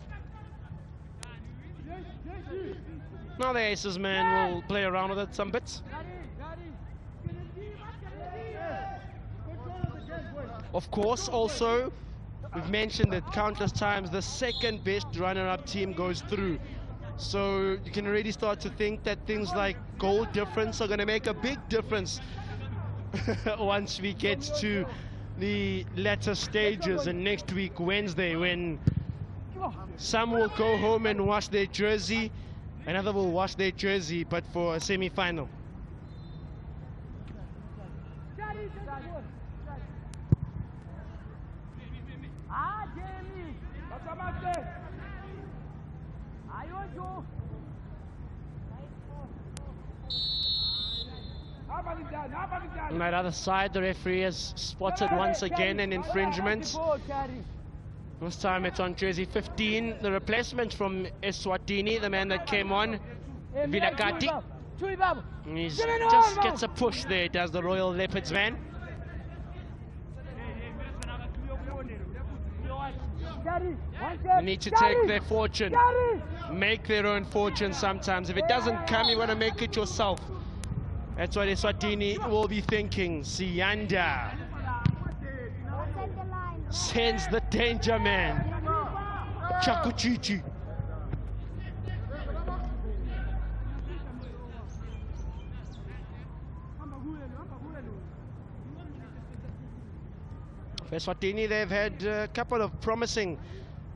Now the Aces man will play around with it some bits. Of course, also, we've mentioned it countless times, the second best runner-up team goes through. So you can already start to think that things like goal difference are going to make a big difference once we get to the latter stages. And next week, Wednesday, when some will go home and wash their jersey, another will wash their jersey, but for a semi-final. On that other side, the referee has spotted once again an infringement. This time it's on jersey 15, the replacement from Eswatini, the man that came on, Vilakati. He just gets a push there, does the Royal Leopards man. They need to take their fortune, make their own fortune sometimes. If it doesn't come, you want to make it yourself. That's what Eswatini will be thinking. Sianda sends the danger man, Chakuchichi. For Eswatini, they've had a couple of promising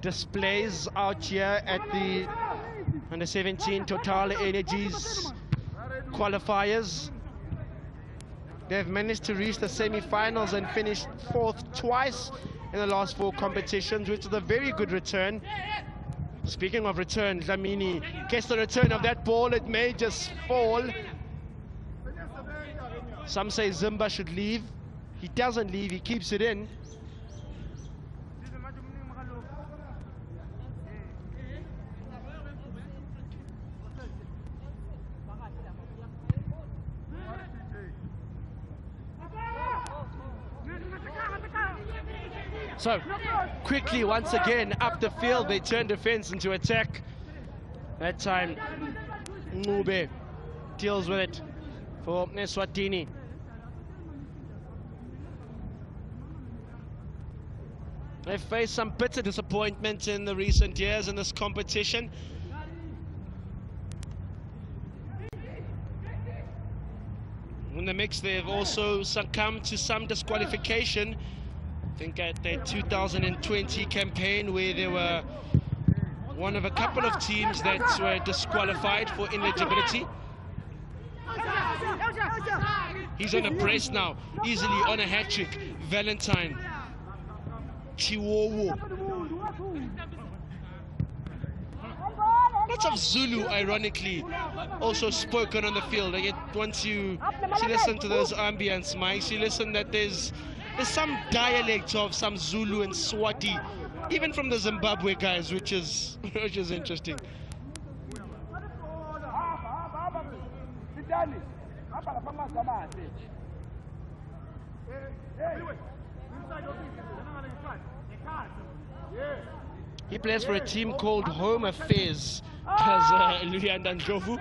displays out here at the Under-17 Total Energies qualifiers. They've managed to reach the semi-finals and finished 4th twice in the last 4 competitions, which is a very good return. Speaking of return, Dlamini gets the return of that ball. It may just fall. Some say Zimba should leave. He doesn't leave, he keeps it in. So, quickly, once again, up the field, they turn defense into attack. That time, Ngube deals with it for Eswatini. They've faced some bitter disappointment in the recent years in this competition. In the mix, they've also succumbed to some disqualification. I think at their 2020 campaign, where they were one of a couple of teams that were disqualified for ineligibility. He's on a brace now, easily on a hat-trick. Valentine Chiwowo. Lots of Zulu, ironically, also spoken on the field. I get, once you listen to those ambience mics, you listen that there's some dialect of some Zulu and Swati, even from the Zimbabwe guys, which is interesting. He plays for a team called Home Affairs, as Luyanda Ndlovu.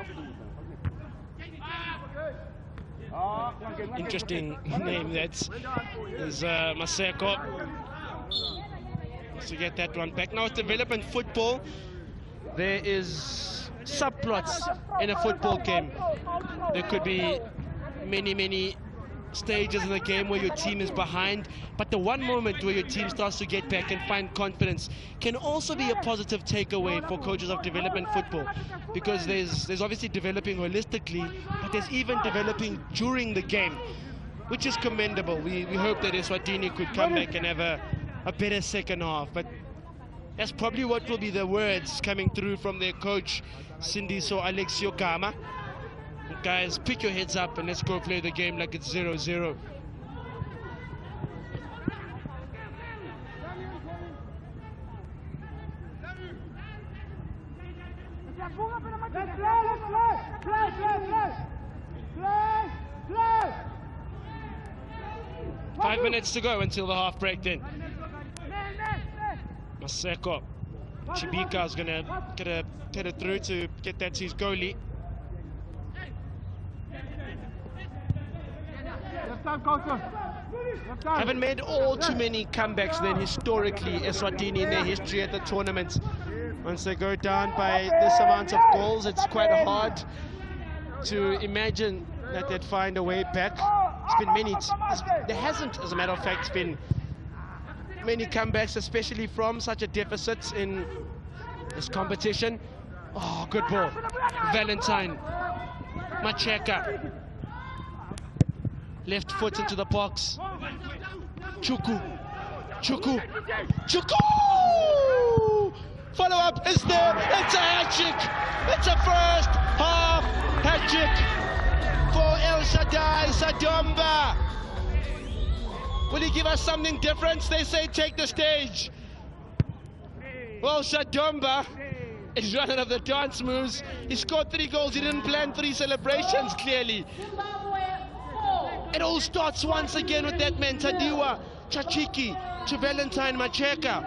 Interesting name, that is Maseko. To get that one back. Now it's development football. There is subplots in a football game. There could be many stages in the game where your team is behind, but the one moment where your team starts to get back and find confidence can also be a positive takeaway for coaches of development football, because there's obviously developing holistically, but there's even developing during the game, which is commendable. We hope that Eswatini could come back and have a better second half, but that's probably what will be the words coming through from their coach, Sindiso Alexio Gama. Guys, pick your heads up and let's go play the game like it's 0-0. Five minutes to go until the half break then. Maseko Chibika is gonna get it through to get that to his goalie. Haven't made all too many comebacks then historically, Eswatini, in their history at the tournament. Once they go down by this amount of goals, it's quite hard to imagine that they'd find a way back. It's been many, there hasn't, as a matter of fact, been many comebacks, especially from such a deficit in this competition. Oh, good ball. Valentine Macheka. Left foot into the box. Chuku. Follow up is there. It's a hat-trick. It's a first half hat-trick for El Shaddai Sadomba. Will he give us something different? They say take the stage. Well, Sadomba is running of the dance moves. He scored 3 goals. He didn't plan 3 celebrations, clearly. It all starts once again with that man, Tadiwa Chachiki to Valentine Macheka.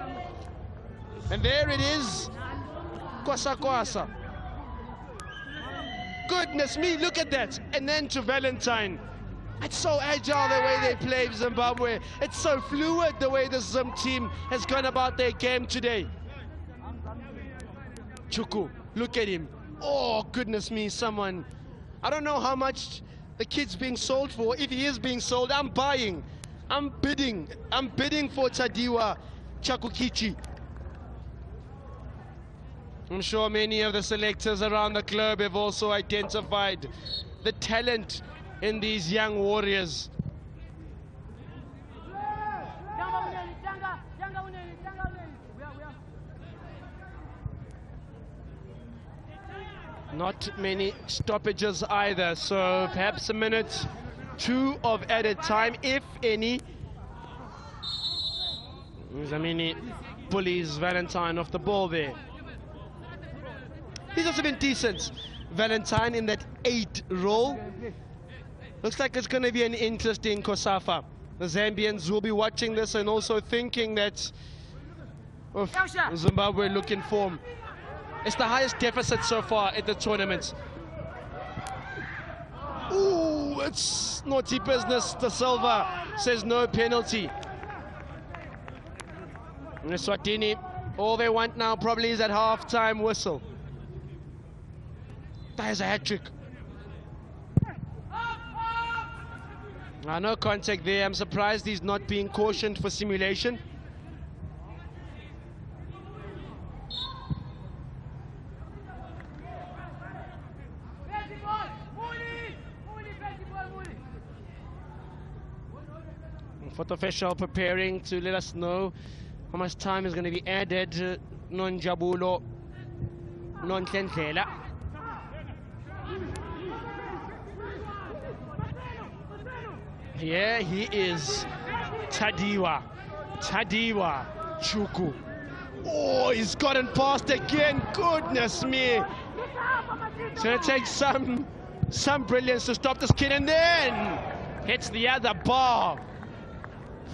And there it is, Kwasa. Goodness me, look at that. And then to Valentine. It's so agile the way they play Zimbabwe. It's so fluid the way the Zim team has gone about their game today. Chuku, look at him. Oh, goodness me, someone. I don't know how much the kid's being sold for. If he is being sold, I'm buying. I'm bidding for Tadiwa Chakukichi. I'm sure many of the selectors around the globe have also identified the talent in these young warriors. Not many stoppages either, so perhaps a minute, 2 of added time, if any. Zamini bullies Valentine off the ball there. He's also been decent, Valentine, in that 8 role. Looks like it's going to be an interesting COSAFA. The Zambians will be watching this and also thinking that Zimbabwe look in form. It's the highest deficit so far at the tournament. Ooh, it's naughty business. De Silva says no penalty. Eswatini, all they want now probably is that half-time whistle. There's a hat-trick. No contact there. I'm surprised he's not being cautioned for simulation. Fourth official preparing to let us know how much time is going to be added. Non-Jabulo, non-Tendlela. Yeah, he is Tadiwa Chuku. Oh, he's gotten past again. Goodness me. It's going to take some brilliance to stop this kid, and then hits the other bar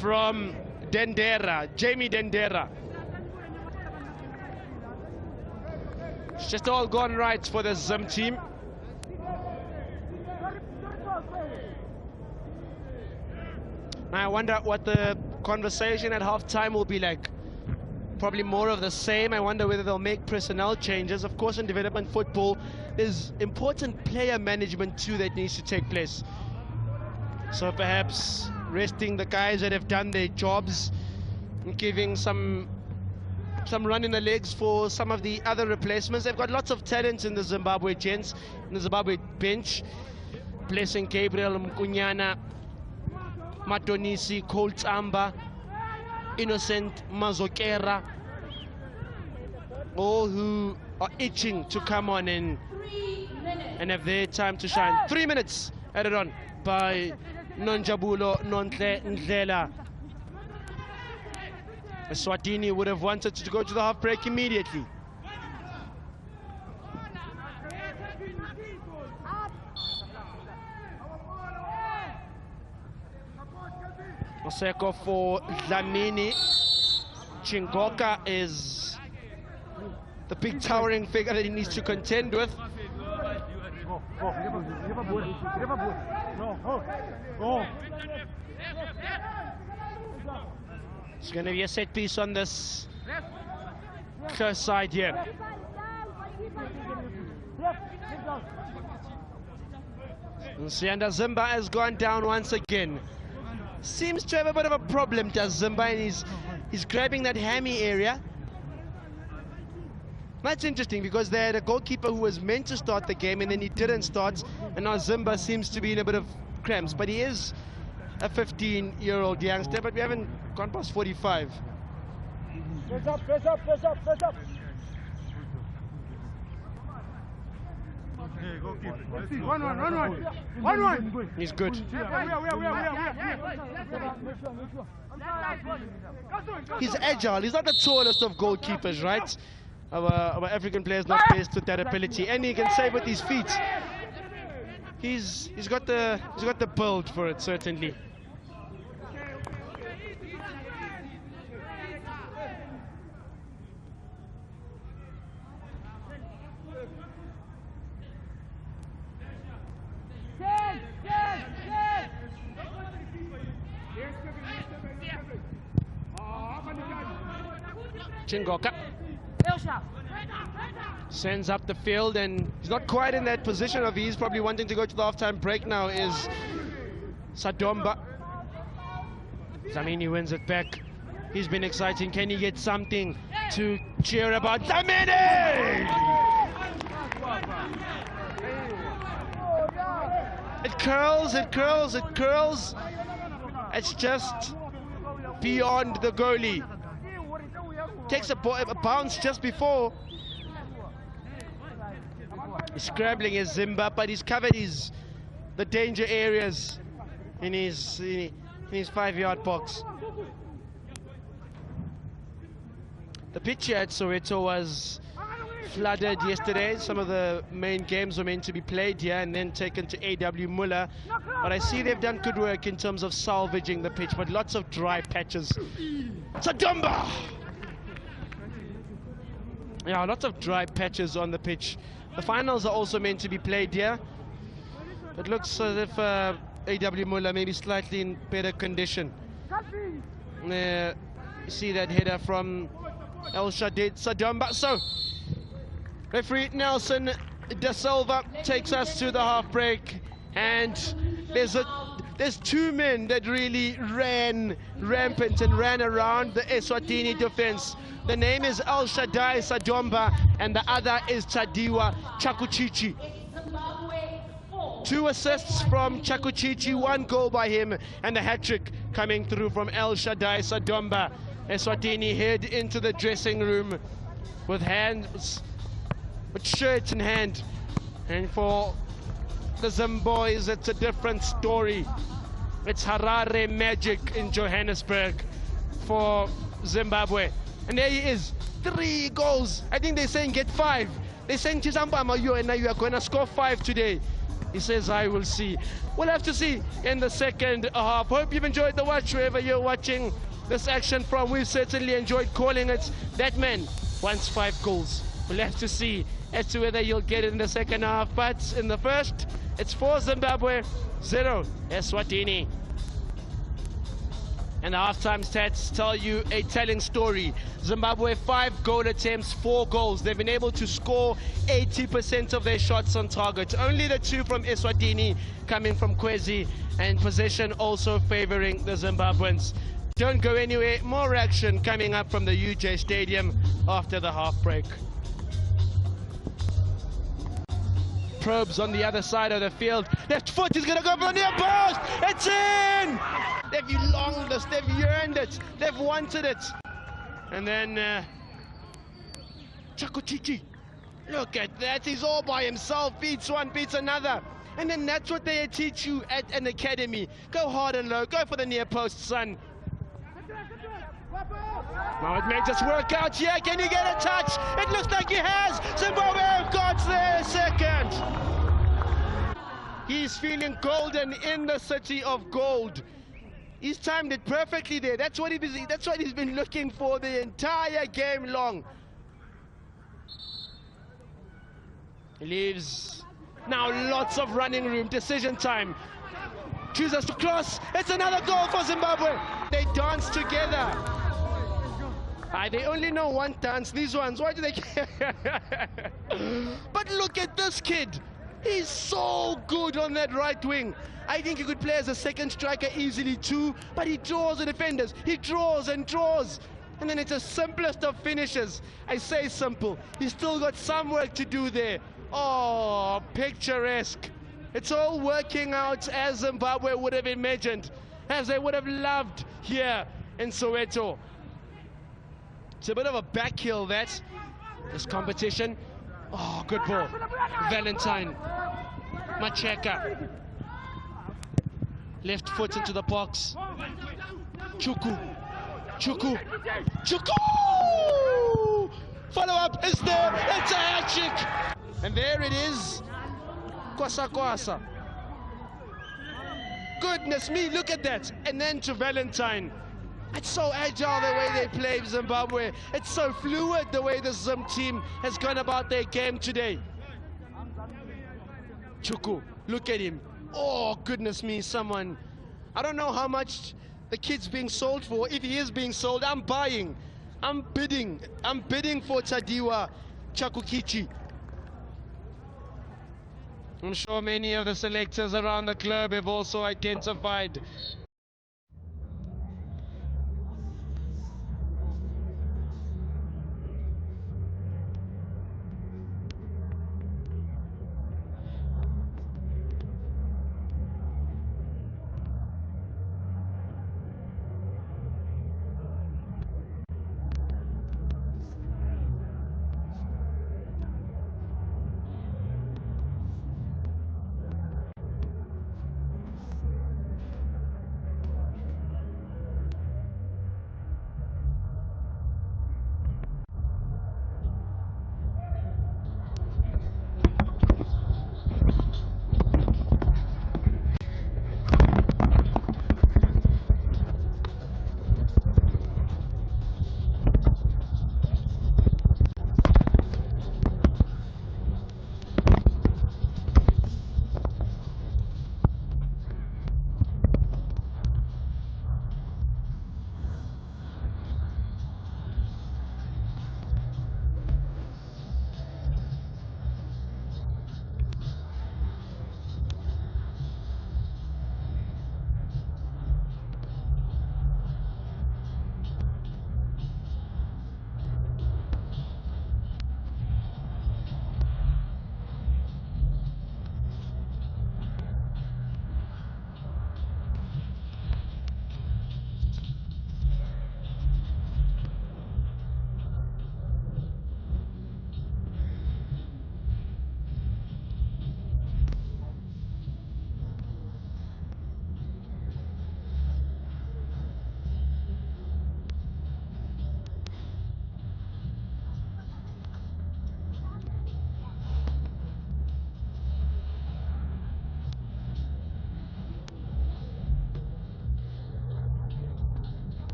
from Dendera, Jamie Dendera. It's just all gone right for the Zim team. I wonder what the conversation at halftime will be like. Probably more of the same. I wonder whether they'll make personnel changes. Of course, in development football, there's important player management too that needs to take place. So perhaps resting the guys that have done their jobs and giving some run in the legs for some of the other replacements. They've got lots of talent in the Zimbabwe gents, in the Zimbabwe bench. Blessing Gabriel Mkunyana, Matonisi, Colt Amba, Innocent Mazokera, all who are itching to come on and have their time to shine. 3 minutes added on by Non-Jabulo Ndlela. Eswatini would have wanted to go to the half break immediately. Oseko for Dlamini. Chingoka is the big towering figure that he needs to contend with. It's going to be a set piece on this first side here. Sianda Zimba has gone down once again. Seems to have a bit of a problem, does Zimba, and he's grabbing that hammy area. That's interesting because they had a goalkeeper who was meant to start the game and then he didn't start, and now Zimba seems to be in a bit of cramps, but he is a 15-year-old youngster, but we haven't gone past 45. Press up, press up, press up, press up. One. He's good. He's agile. He's not the tallest of goalkeepers, right? Our African players not blessed with that ability, and he can save with his feet. He's got the build for it, certainly. Chingoka sends up the field, and he's not quite in that position of he's probably wanting to go to the half-time break now is Sadomba. Zamini wins it back. He's been exciting. Can he get something to cheer about? Zamini! It curls, it curls, it curls. It's just beyond the goalie. Takes a bounce just before. He's scrambling his Zimba, but he's covered the danger areas in his 5-yard box. The pitch here at Soweto was flooded yesterday. Some of the main games were meant to be played here and then taken to A.W. Muller. But I see they've done good work in terms of salvaging the pitch, but lots of dry patches. Sadumba! Yeah, lots of dry patches on the pitch. The finals are also meant to be played here. It looks as if A.W. Muller may be slightly in better condition. You see that header from El Shadid Sadumba. So, referee Nelson Da Silva takes us to the half break, and there's two men that really ran rampant and ran around the Eswatini defense. The name is El Shaddai Sadomba, and the other is Tadiwa Chakuchichi. 2 assists from Chakuchichi, 1 goal by him, and the hat-trick coming through from El Shaddai Sadomba. Eswatini head into the dressing room with shirt in hand. And for the Zimboys, it's a different story. It's Harare magic in Johannesburg for Zimbabwe. And there he is, 3 goals. I think they're saying get 5. They're saying Chizambama, you are going to score 5 today. He says, I will see. We'll have to see in the second half. Hope you've enjoyed the watch wherever you're watching this action from. We've certainly enjoyed calling it. That man wants 5 goals. We'll have to see as to whether you'll get it in the second half. But in the first, it's 4 Zimbabwe, 0 Eswatini. And the halftime stats tell you a telling story. Zimbabwe 5 goal attempts, 4 goals. They've been able to score 80% of their shots on target. Only the 2 from Eswatini coming from Kwezi, and possession also favoring the Zimbabweans. Don't go anywhere. More action coming up from the UJ Stadium after the half break. Probes on the other side of the field. Left foot is going to go for the near post. It's in! They've longed this, they've yearned it, they've wanted it. And then Chakuchichi, look at that, he's all by himself, beats one, beats another. And then that's what they teach you at an academy. Go hard and low, go for the near post, son. Now it may just work out here. Can he get a touch? It looks like he has. Zimbabwe have got their second. He's feeling golden in the city of gold. He's timed it perfectly there. That's what he's been looking for the entire game long. He leaves. Now lots of running room. Decision time. Chooses to cross. It's another goal for Zimbabwe. They dance together. They only know one dance, these ones. Why do they care? But look at this kid. He's so good on that right wing. I think he could play as a second striker easily too, but he draws the defenders. He draws and draws. And then it's the simplest of finishes. I say simple. He's still got some work to do there. Oh, picturesque. It's all working out as Zimbabwe would have imagined, as they would have loved here in Soweto. It's a bit of a back heel, that, this competition. Oh, good ball. Valentine. Macheka. Left foot into the box. Chuku. Follow up is there. It's a hat-trick. And there it is. Kwasa. Goodness me, look at that. And then to Valentine. It's so agile the way they play Zimbabwe. It's so fluid the way this Zim team has gone about their game today. Chuku, look at him. Oh, goodness me, someone. I don't know how much the kid's being sold for. If he is being sold, I'm buying. I'm bidding. I'm bidding for Tadiwa Chakuchichi. I'm sure many of the selectors around the club have also identified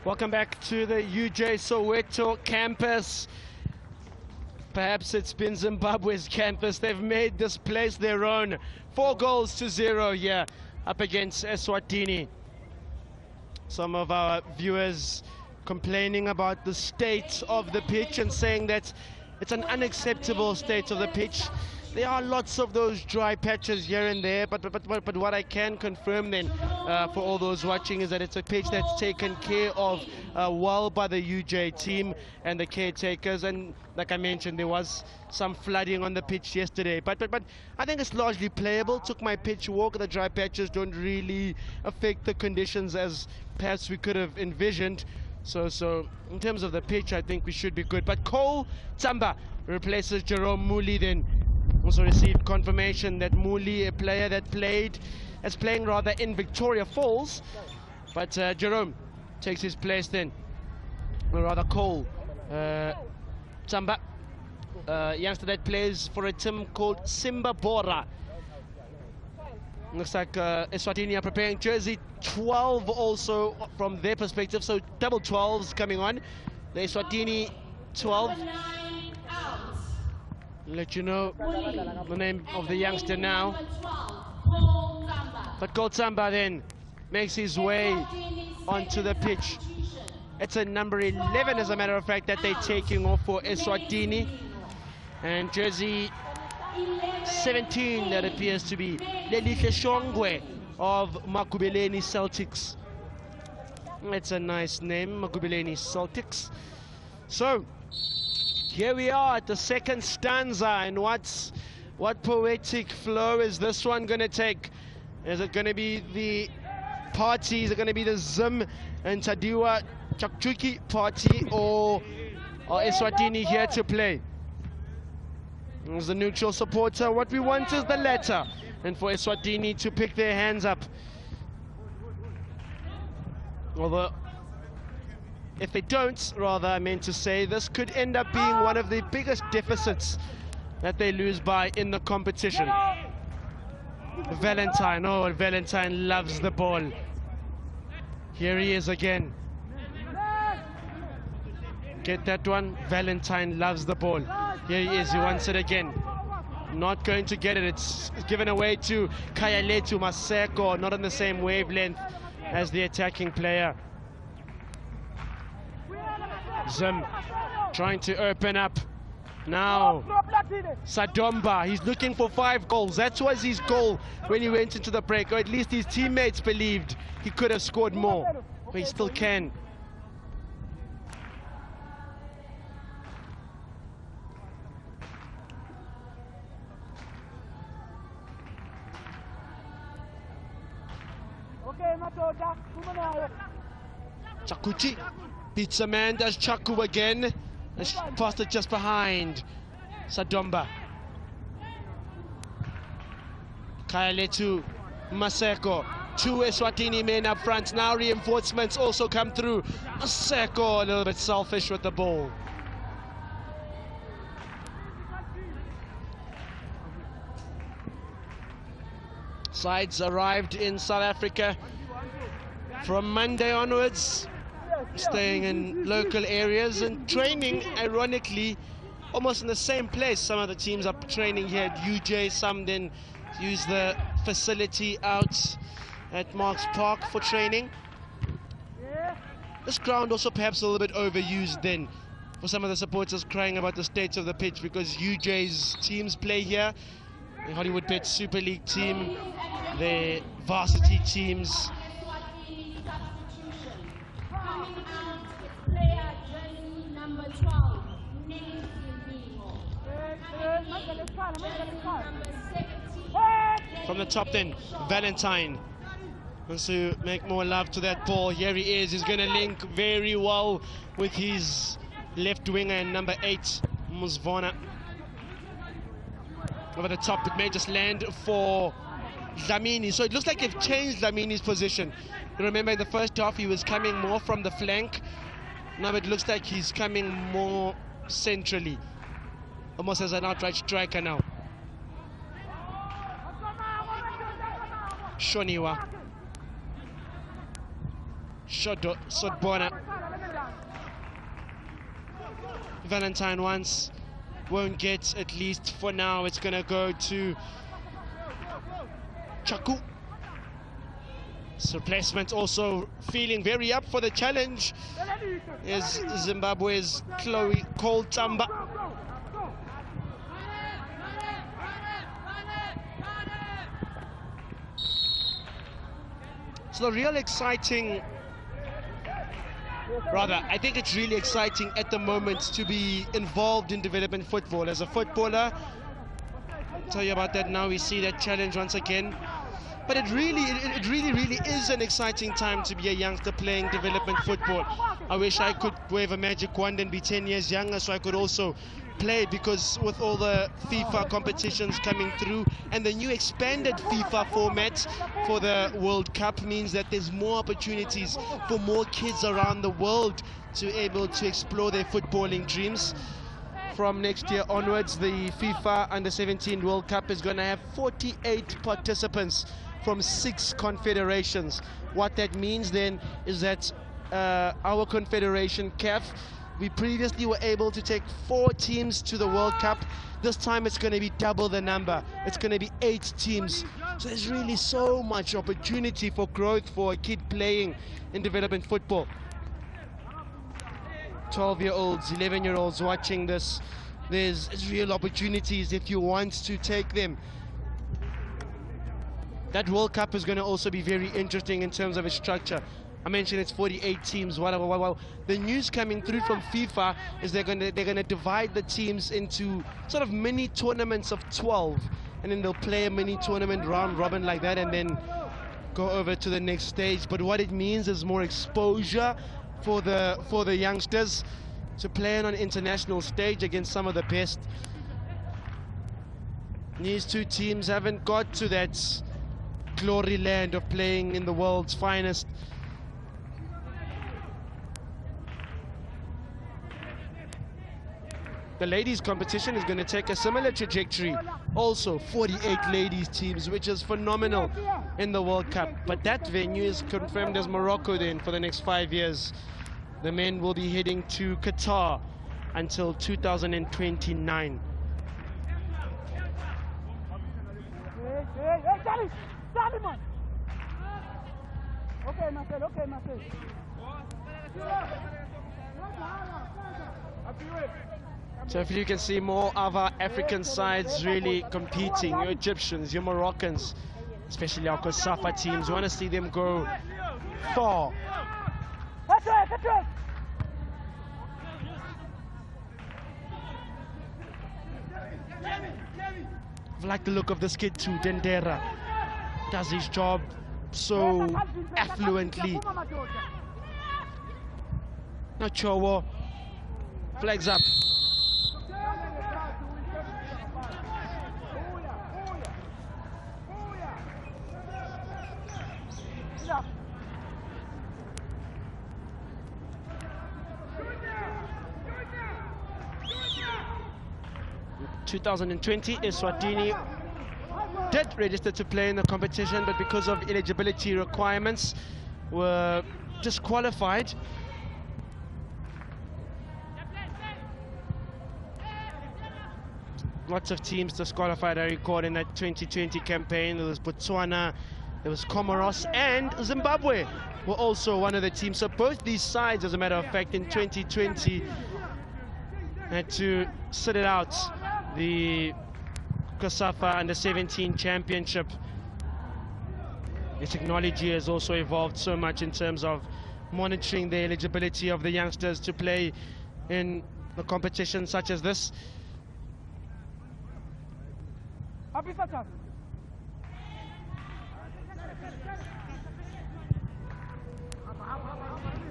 Welcome back to the UJ Soweto campus. Perhaps it's been Zimbabwe's campus. They've made this place their own. 4-0 here up against Eswatini. Some of our viewers complaining about the state of the pitch and saying that it's an unacceptable state of the pitch. There are lots of those dry patches here and there, but what I can confirm then for all those watching is that it's a pitch that's taken care of well by the UJ team and the caretakers. And like I mentioned, there was some flooding on the pitch yesterday, but I think it's largely playable. Took my pitch walk. The dry patches don't really affect the conditions as perhaps we could have envisioned. So in terms of the pitch, I think we should be good. But Cole Tsamba replaces Jerome Muli then. Also received confirmation that Muli, a player that is playing rather in Victoria Falls, but Jerome takes his place then, or rather Cole Tsamba, youngster that plays for a team called Simba Bora. Looks like Eswatini are preparing jersey 12 also from their perspective, so double 12s coming on. The Eswatini 12. Let you know the name of the youngster now. But Cole Tsamba then makes his way onto the pitch. It's a number 11, as a matter of fact, that they're taking off for Eswatini. And jersey 17, that appears to be Lelihle Shongwe of Makubeleni Celtics. That's a nice name, Makubeleni Celtics. So here we are at the second stanza, and what poetic flow is this one going to take? Is it going to be the party? Is it going to be the Zim and Tadiwa Chakchuki party, or Eswatini here to play? As the neutral supporter, what we want is the latter, and for Eswatini to pick their hands up. Although, if they don't, rather, I meant to say, this could end up being one of the biggest deficits that they lose by in the competition. Valentine, oh, Valentine loves the ball. Here he is again. Get that one? Valentine loves the ball. Here he is, he wants it again. Not going to get it. It's given away to Kayaletu Maseko, not on the same wavelength as the attacking player. Zim trying to open up. Now Sadomba, he's looking for 5 goals. That was his goal when he went into the break, or at least his teammates believed he could have scored more, but he still can. Chakuchi beats a man, does Chaku again. Passed it just behind Sadomba. Kayaletu Maseko. 2 Eswatini men up front. Now reinforcements also come through. Maseko a little bit selfish with the ball. Sides arrived in South Africa from Monday onwards, staying in local areas and training, ironically, almost in the same place. Some of the teams are training here at UJ, some then use the facility out at Marks Park for training. This ground also perhaps a little bit overused then, for some of the supporters crying about the state of the pitch, because UJ's teams play here. The Hollywood Bet Super League team, the varsity teams. From the top then, Valentine wants to make more love to that ball. Here he is, he's going to link very well with his left winger and number 8, Musvona. Over the top, it may just land for Dlamini. So it looks like they've changed Dlamini's position. Remember, in the first half, he was coming more from the flank. Now it looks like he's coming more centrally, almost as an outright striker now. Shoniwa. Sodbona. Valentine wants, won't get, at least for now. It's going to go to Chaku. His replacement also feeling very up for the challenge is Zimbabwe's Cole Tamba. So real exciting, I think it's really exciting at the moment to be involved in development football. As a footballer, I'll tell you about that now. We see that challenge once again. But it really is an exciting time to be a youngster playing development football. I wish I could wave a magic wand and be 10 years younger so I could also play, because with all the FIFA competitions coming through and the new expanded FIFA format for the World Cup means that there's more opportunities for more kids around the world to able to explore their footballing dreams. From next year onwards, the FIFA Under-17 World Cup is going to have 48 participants from 6 confederations. What that means then is that our confederation, CAF, we previously were able to take 4 teams to the World Cup. This time it's going to be double the number. It's going to be 8 teams. So there's really so much opportunity for growth for a kid playing in development football. 12-year-olds, 11-year-olds watching this, there's real opportunities if you want to take them. That World Cup is going to also be very interesting in terms of its structure. I mentioned it's 48 teams. Well, the news coming through from FIFA is they're going to divide the teams into sort of mini tournaments of 12, and then they'll play a mini tournament round robin like that, and then go over to the next stage. But what it means is more exposure for the youngsters to play on an international stage against some of the best. These 2 teams haven't got to that glory land of playing in the world's finest. The ladies competition is going to take a similar trajectory. Also 48 ladies teams, which is phenomenal in the World Cup. But that venue is confirmed as Morocco then for the next 5 years. The men will be heading to Qatar until 2029. Okay, Marcel, okay, Marcel. So if you can see more other African sides really competing, your Egyptians, your Moroccans, especially our COSAFA teams, you want to see them go far. I like the look of this kid too, Dendera. Does his job so affluently. Now Chowo flags up. Yeah. 2020, Eswatini did register to play in the competition, but because of eligibility requirements were disqualified. Lots of teams disqualified, I recall, in that 2020 campaign. There was Botswana, there was Comoros, and Zimbabwe were also one of the teams. So both these sides, as a matter of fact, in 2020 had to sit it out, the COSAFA Under-17 Championship. The technology has also evolved so much in terms of monitoring the eligibility of the youngsters to play in a competition such as this.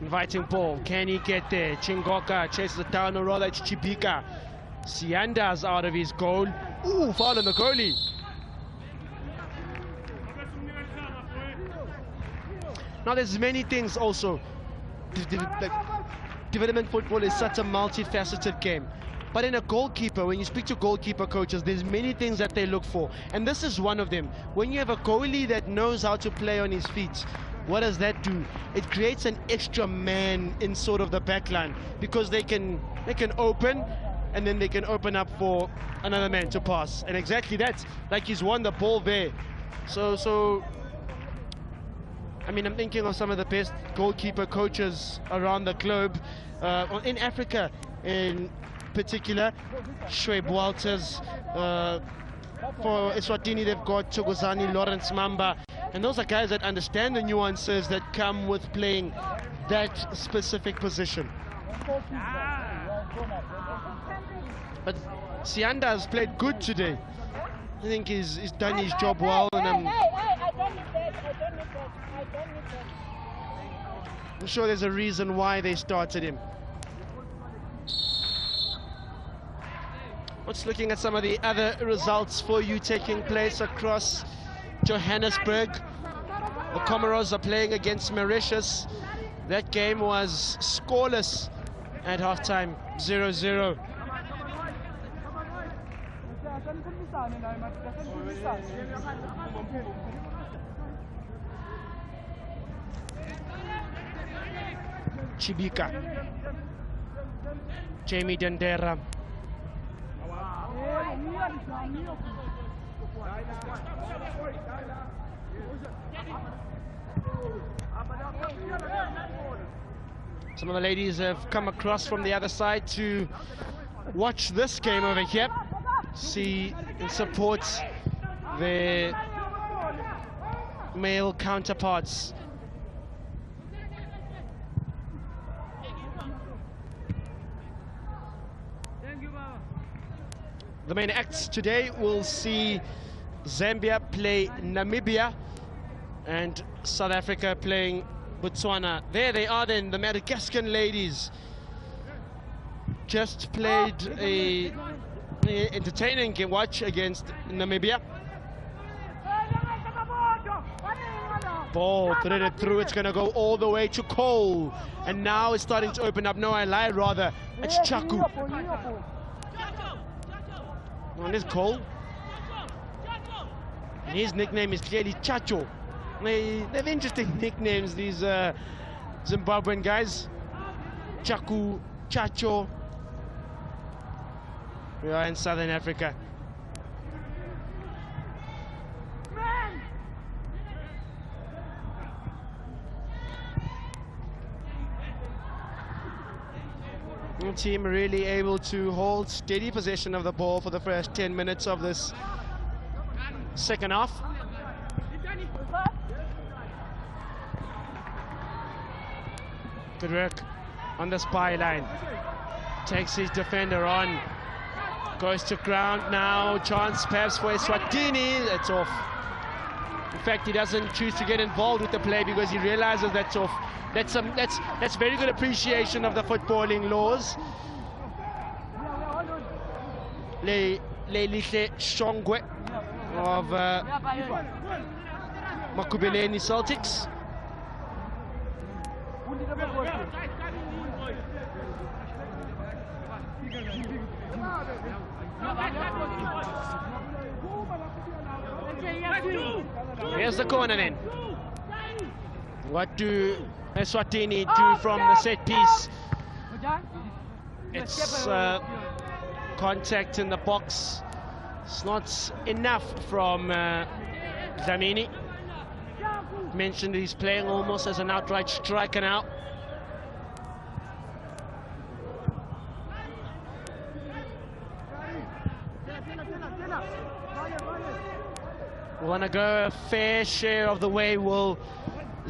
Inviting ball, can he get there? Chingoka chases it down the road at Chibika. Sianda's out of his goal. Ooh, foul on the goalie. Now there's many things also. Development football is such a multifaceted game. But in a goalkeeper, when you speak to goalkeeper coaches, there's many things that they look for. And this is one of them. When you have a goalie that knows how to play on his feet, what does that do? It creates an extra man in sort of the back line, because they can open, and then they can open up for another man to pass. And exactly that, like he's won the ball there. So I mean, I'm thinking of some of the best goalkeeper coaches around the globe, in Africa in particular. Shoaib Walters, for Eswatini they've got Thokozani, Lawrence Mamba, and those are guys that understand the nuances that come with playing that specific position. But Sianda has played good today. I think he's done his job well, and I'm sure there's a reason why they started him. Let's looking at some of the other results for you taking place across Johannesburg. The Comoros are playing against Mauritius. That game was scoreless at halftime, 0-0. Chibika, Jamie Dendera. Some of the ladies have come across from the other side to watch this game over here, see and support their male counterparts. The main acts today will see Zambia play Namibia and South Africa playing Botswana. There they are then, the Madagascan ladies. Just played a entertaining watch against Namibia. Ball threaded through, it's going to go all the way to Cole. And now it's starting to open up. No, I lied rather. It's Chaku. On this Cole. And his nickname is clearly Chacho. They have interesting nicknames, these Zimbabwean guys. Chaku, Chacho. We are in Southern Africa. The team really able to hold steady possession of the ball for the first 10 minutes of this second half. Good work on the spy line. Takes his defender on. Goes to ground now. Chance perhaps for Eswatini. That's off. In fact, he doesn't choose to get involved with the play because he realizes that's off. That's very good appreciation of the footballing laws. Leilihle Shongwe of Makubeleni Celtics. Here's the corner then. What do Eswatini do from the set piece? It's contact in the box. It's not enough from Dlamini. Mentioned he's playing almost as an outright striker now. Want to go a fair share of the way will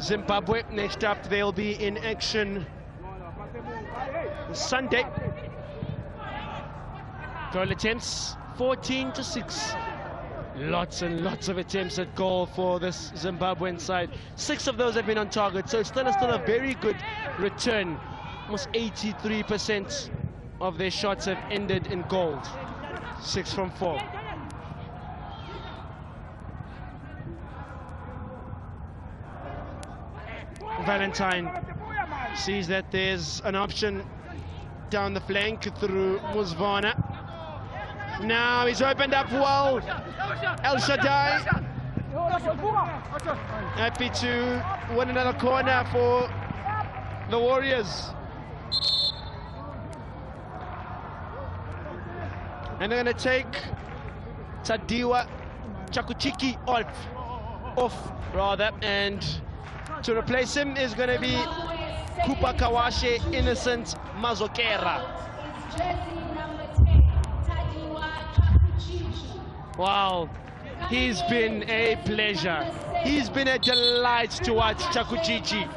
Zimbabwe. Next up they'll be in action Sunday. Goal attempts 14-6. Lots and lots of attempts at goal for this Zimbabwean side. 6 of those have been on target, so it's still a very good return. Almost 83% of their shots have ended in goals. 6 from 4. Valentine sees that there's an option down the flank through Musvana. Now he's opened up well. El Shaddai Happy to win another corner for the Warriors. And they're going to take Tadiwa Chakuchiki off, and to replace him is going to be Kupa Kawashe Innocent Mazokera. Wow, he's been a pleasure. He's been a delight to watch. Chakuchichi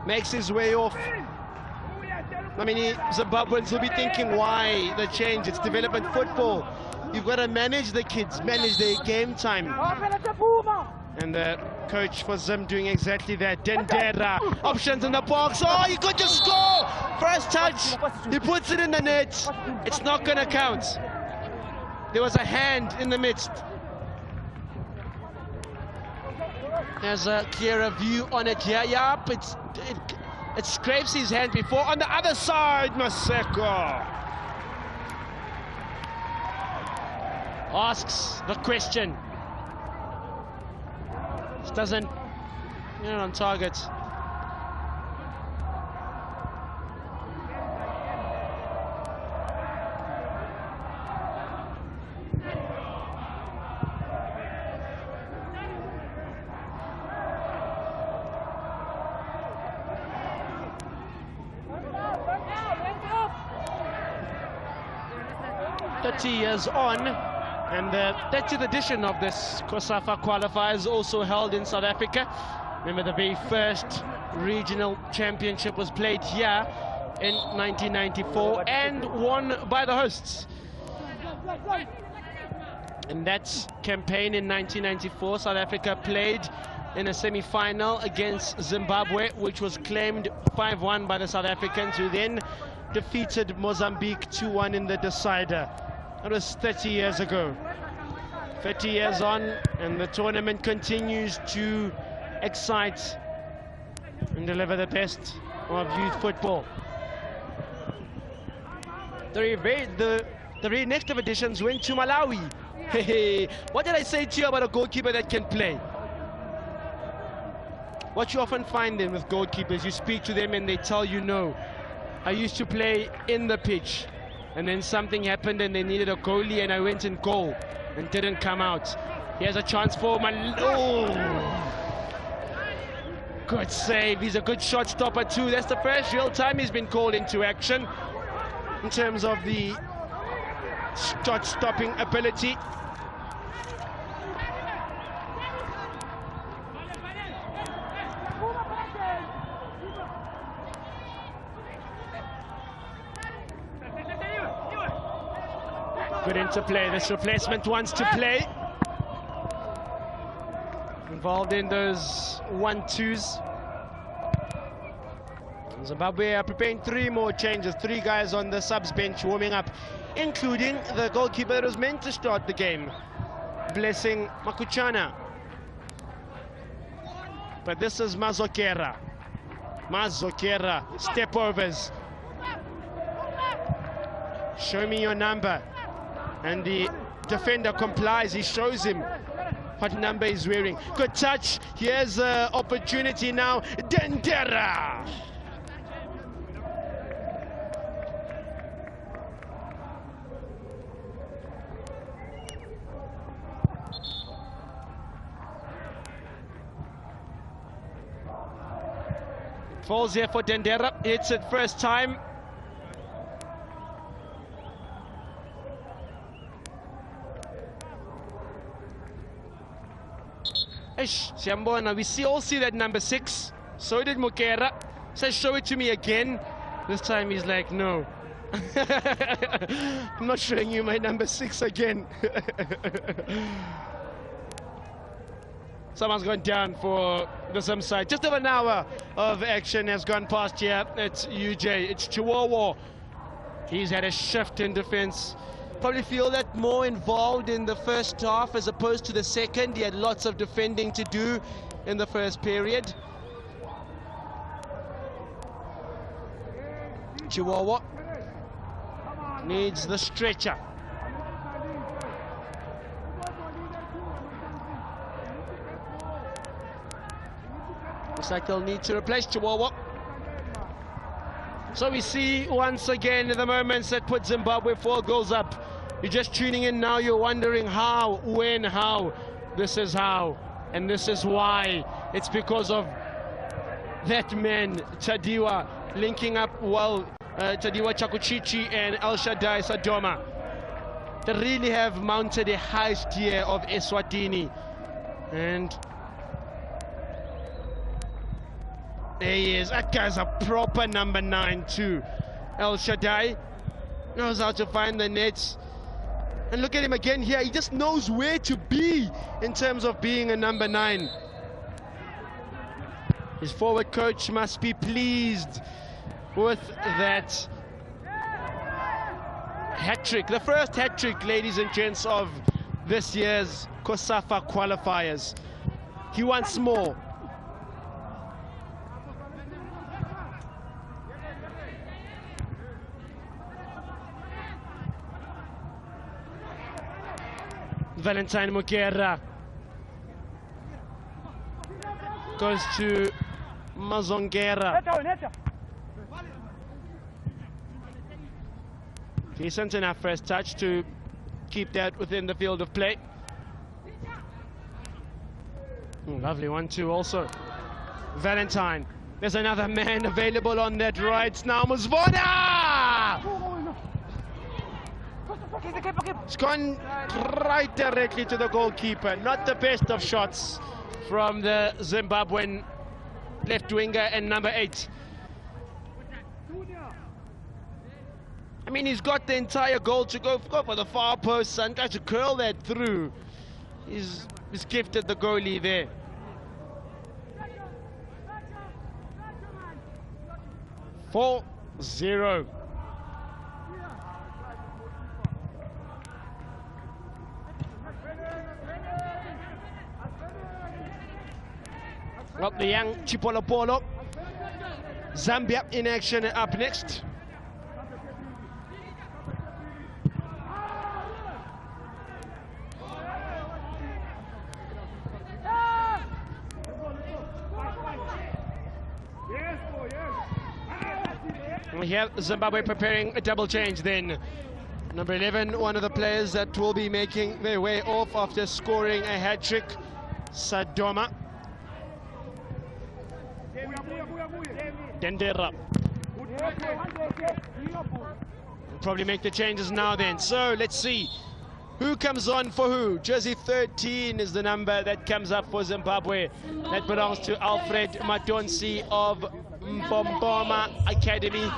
makes his way off. I mean, Zimbabweans will be thinking, why the change? It's development football. You've got to manage the kids, manage their game time. And the coach for Zim doing exactly that. Dendera, options in the box. Oh, he could just score! First touch, he puts it in the net. It's not going to count. There was a hand in the midst. There's a clearer view on it here. Yep, it scrapes his hand before. On the other side, Maseko asks the question. This doesn't, on target. Years on, and the 30th edition of this COSAFA Qualifiers also held in South Africa. Remember, the very first regional championship was played here in 1994 and won by the hosts. In that campaign in 1994, South Africa played in a semi-final against Zimbabwe, which was claimed 5-1 by the South Africans, who then defeated Mozambique 2-1 in the decider. That was 30 years ago. 30 years on, and the tournament continues to excite and deliver the best of youth football. The very next of editions went to Malawi. Hey, what did I say to you about a goalkeeper that can play? What you often find then with goalkeepers, you speak to them and they tell you no. I used to play in the pitch, and then something happened and they needed a goalie and I went in goal and didn't come out. Here's a chance for good save. He's a good shot stopper too. That's the first real time he's been called into action in terms of the shot stopping ability. Good interplay. This replacement wants to play. Involved in those 1-2s. Zimbabwe are preparing 3 more changes. 3 guys on the subs bench warming up, including the goalkeeper that was meant to start the game, Blessing Makuchana. But this is Mazokera. Mazokera, step overs. Show me your number. And the defender complies. He shows him what number he's wearing. Good touch. Here's an opportunity now. Dendera. Falls here for Dendera. Hits it first time. Siambona, we all see that number 6. So did Mokera. Says, show it to me again. This time he's like, no. I'm not showing you my number 6 again. Someone's gone down for the Zim side. Just over an hour of action has gone past here. It's UJ. It's Chihuahua. He's had a shift in defense. Probably feel that more involved in the first half as opposed to the second. He had lots of defending to do in the first period. Chihuahua needs the stretcher. Looks like they'll need to replace Chihuahua. So we see once again the moments that put Zimbabwe 4 goals up. You're just tuning in now, you're wondering how, when, how. This is how, and this is why. It's because of that man, Tadiwa, linking up well, Tadiwa Chakuchichi and El Shaddai Sadoma. They really have mounted a heist here of Eswatini. And there he is. That guy's a proper number 9 too. El Shaddai knows how to find the nets. And look at him again here. He just knows where to be in terms of being a number 9. His forward coach must be pleased with that hat-trick. The first hat-trick, ladies and gents, of this year's COSAFA Qualifiers. He wants more. Valentine Mugera goes to Mazongera. Decent enough first touch to keep that within the field of play. Lovely 1-2 also. Valentine. There's another man available on that right now. Muzvoda! It's gone right directly to the goalkeeper. Not the best of shots from the Zimbabwean left winger and number 8. I mean, he's got the entire goal to go for the far post and try to curl that through. He's gifted the goalie there. Four 0. Well, the young Chipolopolo. Zambia in action up next. We have Zimbabwe preparing a double change then. Number 11, one of the players that will be making their way off after scoring a hat-trick, Sadoma. Dendera. Probably make the changes now then. So let's see who comes on for who. Jersey 13 is the number that comes up for Zimbabwe. That belongs to Alfred Matonsi of Mbomboma Academy.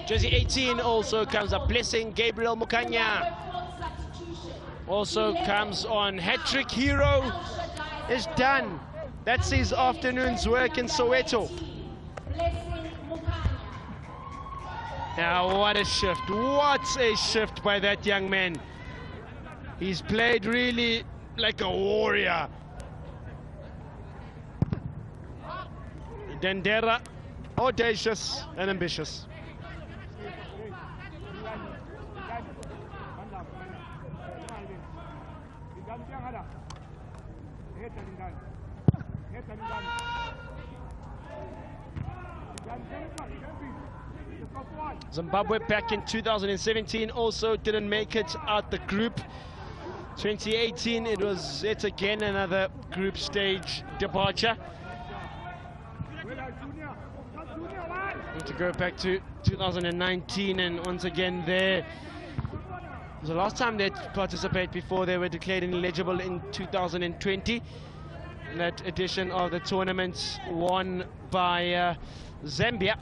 Jersey 18 also comes up. Blessing Gabriel Mukanya also comes on. Hat-trick hero is done. That's his afternoon's work in Soweto. Now what a shift. What a shift by that young man. He's played really like a warrior. Dendera, audacious and ambitious. Zimbabwe back in 2017 also didn't make it out the group. 2018 it was yet again another group stage departure. To go back to 2019 and once again there. It was the last time they'd participate before they were declared ineligible in 2020. That edition of the tournament won by Zambia.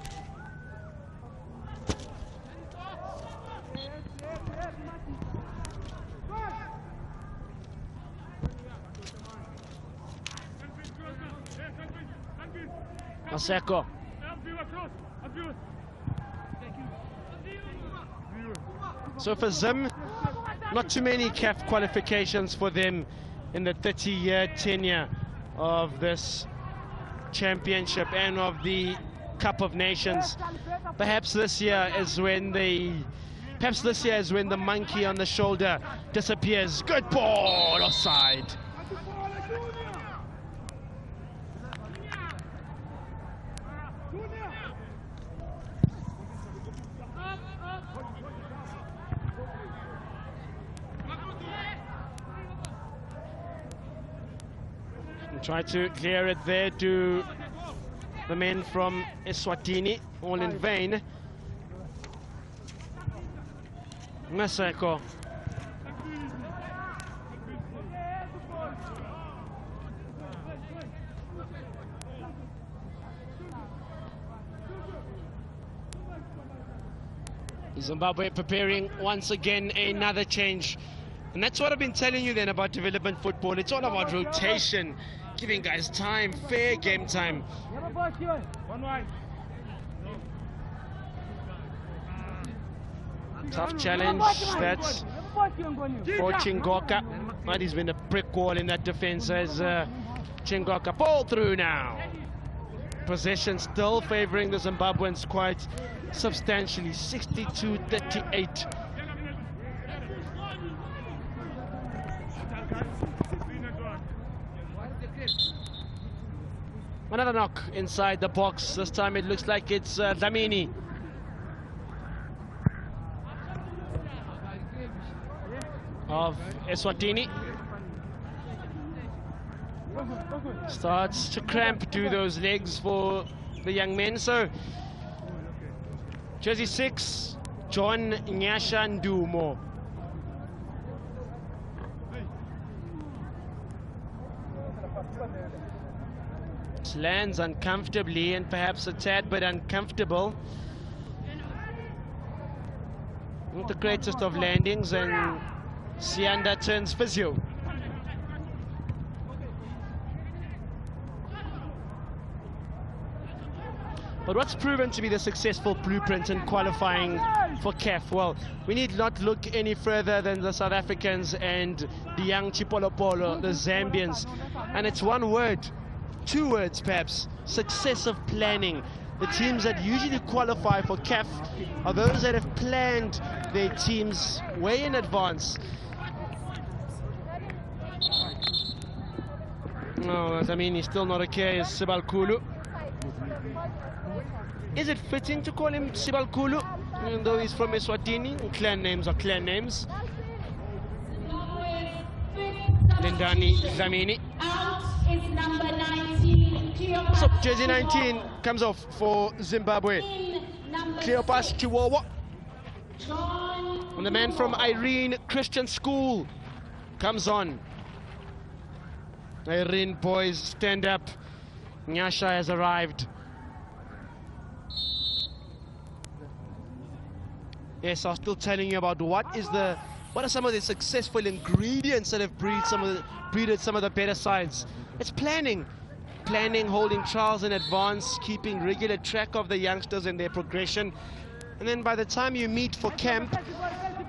Maseko. So for Zim, not too many CAF qualifications for them in the 30-year tenure of this championship and of the Cup of Nations. Perhaps this year is when the monkey on the shoulder disappears. Good ball, offside. Try to clear it there to the men from Eswatini, all in vain. Maseko. Zimbabwe preparing once again another change. And that's what I've been telling you then about development football. It's all about rotation, giving guys time, fair game time. Tough challenge, that's for Chingoka. But he's been a brick wall in that defense as Chingoka ball through now. Possession still favoring the Zimbabweans quite substantially, 62-38. Another knock inside the box. This time it looks like it's Dlamini. Of Eswatini. Starts to cramp to those legs for the young men. So, jersey 6, John Nyasha Ndumo. Lands uncomfortably and perhaps a tad bit uncomfortable. Not the greatest of landings, and Sianda turns physio. But what's proven to be the successful blueprint in qualifying for CAF? Well, we need not look any further than the South Africans and the young Chipolopolo, the Zambians. And it's one word, 2 words perhaps: successive planning. The teams that usually qualify for CAF are those that have planned their teams way in advance. No, I mean, he's still not okay, is Sibalkulu. Is it fitting to call him Sibalkulu, even though he's from Eswatini? Clan names are clan names. Lindani Dlamini. Is number 19, So jersey 19 comes off for Zimbabwe. Cleopas Chiwawa. And the man from Irene Christian School comes on. Irene boys, stand up. Nyasha has arrived. Yes, I was still telling you about what are some of the successful ingredients that have breeded some of the better sides. It's planning, holding trials in advance, keeping regular track of the youngsters and their progression. And then by the time you meet for camp,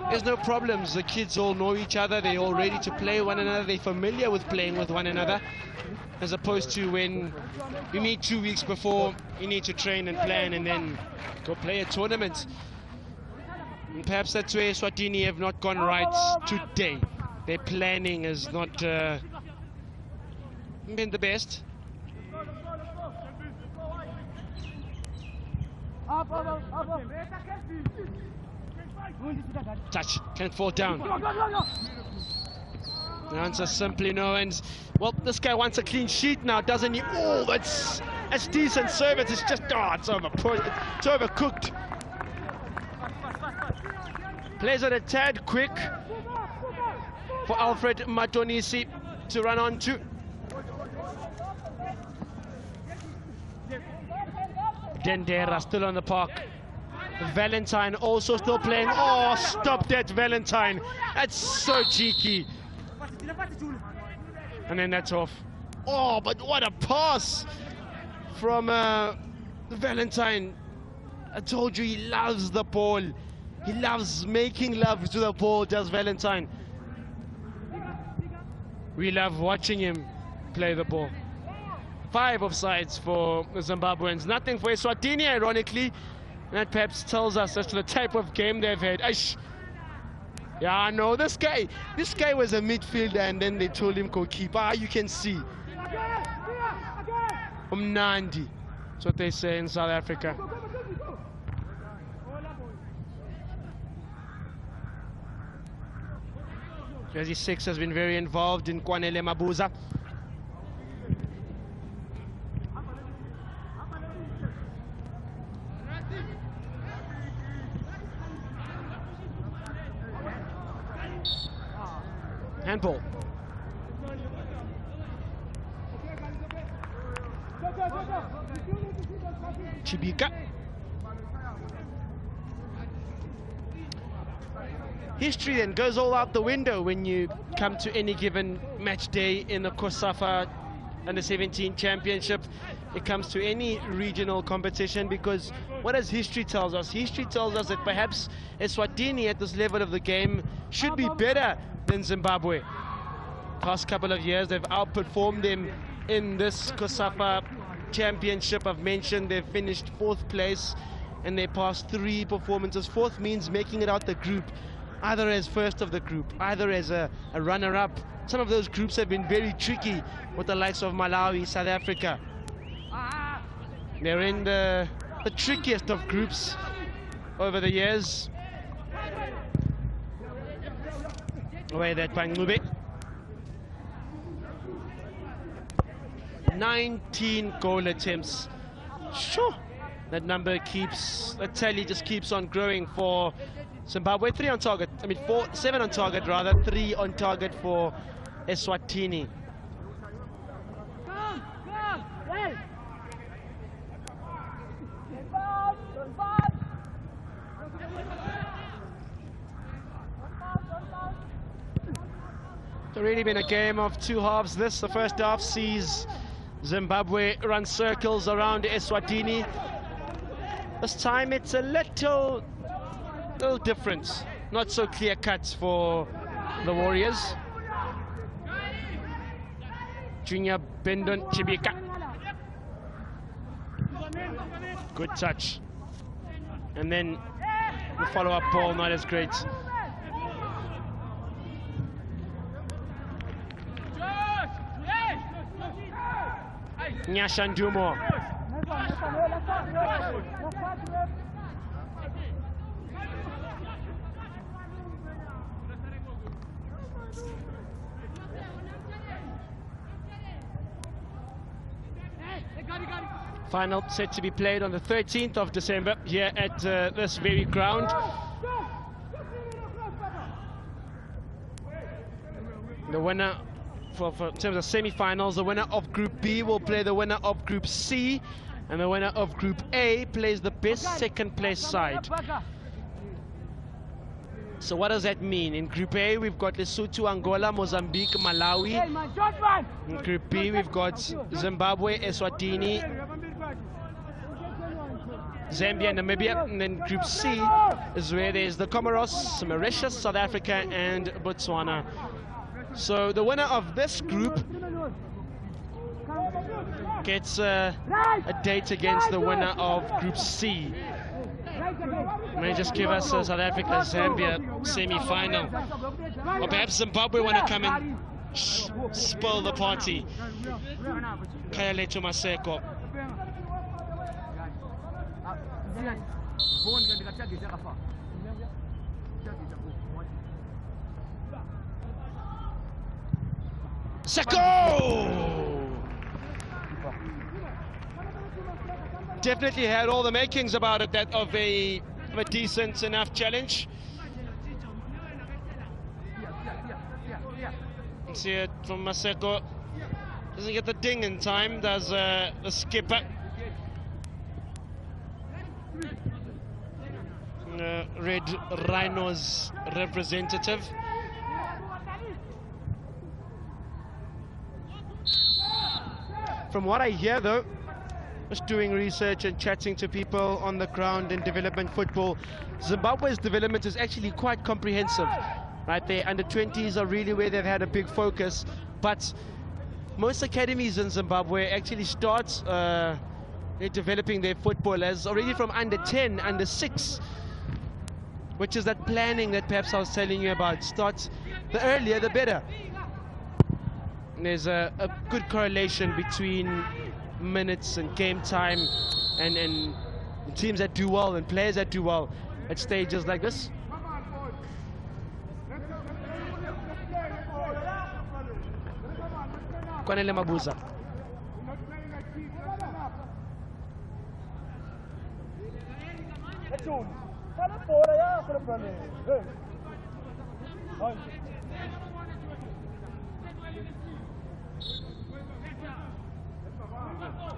there's no problems. The kids all know each other, they're all ready to play one another, they're familiar with playing with one another, as opposed to when you meet 2 weeks before, you need to train and plan and then go play a tournament. And perhaps that's where Eswatini have not gone right today. Their planning has not been the best. Touch, can't fall down. The answer simply no. And well, this guy wants a clean sheet now, doesn't he? Oh, that's decent service. It's just, it's overcooked. Plays it a tad quick for Alfred Matonisi to run on to. Dendera still on the park. Valentine also still playing. Oh, stop that, Valentine. That's so cheeky. And then that's off. Oh, but what a pass from Valentine. I told you he loves the ball. He loves making love to the ball, does Valentine. We love watching him play the ball. 5 offsides for the Zimbabweans, nothing for Eswatini, ironically. And that perhaps tells us as to the type of game they've had. Yeah, no, this guy was a midfielder and then they told him goalkeeper. You can see. Umnandi. That's what they say in South Africa. Jersey 6 has been very involved in Kwanele Mabuza. Handball. Chibika. History then goes all out the window when you come to any given match day in the COSAFA Under-17 Championship. It comes to any regional competition, because what does history tells us? History tells us that perhaps Eswatini at this level of the game should be better than Zimbabwe. Past couple of years they've outperformed them in this COSAFA Championship. I've mentioned they've finished 4th place in their past 3 performances. 4th means making it out the group, either as first of the group, either as a runner-up. Some of those groups have been very tricky with the likes of Malawi, South Africa. They're in the trickiest of groups over the years. Away that by Ngube. 19 goal attempts. Sure, that number keeps, that tally just keeps on growing for Zimbabwe. 3 on target, 7 on target rather, 3 on target for Eswatini. It's really been a game of 2 halves. The first half sees Zimbabwe run circles around Eswatini. This time it's a little different, not so clear cuts for the Warriors. Junior Bendon Chibika. Good touch. And then the follow-up ball, not as great. Nyashandumo. Final set to be played on the 13th of December here at this very ground. The winner, in terms of semi-finals, the winner of Group B will play the winner of Group C, and the winner of Group A plays the best second-place side. So what does that mean? In Group A, we've got Lesotho, Angola, Mozambique, Malawi. In Group B, we've got Zimbabwe, Eswatini, Zambia, Namibia. And then Group C is where there's the Comoros, Mauritius, South Africa, and Botswana. So the winner of this group gets a date against the winner of Group C. May just give us a South Africa-Zambia semi-final. Or perhaps Zimbabwe want to come and spoil the party. Kayaleto Maseko. Seko! Definitely had all the makings about it, that of a decent enough challenge. See it from Maseko. Doesn't get the ding in time, does the skipper. Red Rhinos representative. From what I hear though, just doing research and chatting to people on the ground in development football, Zimbabwe's development is actually quite comprehensive. Right, their under-20s are really where they've had a big focus, but most academies in Zimbabwe actually start developing their footballers already from under-10, under-6, which is that planning that perhaps I was telling you about. Start the earlier the better. And there's a good correlation between minutes and game time and teams that do well and players that do well at stages like this. Kwanele Mabuza.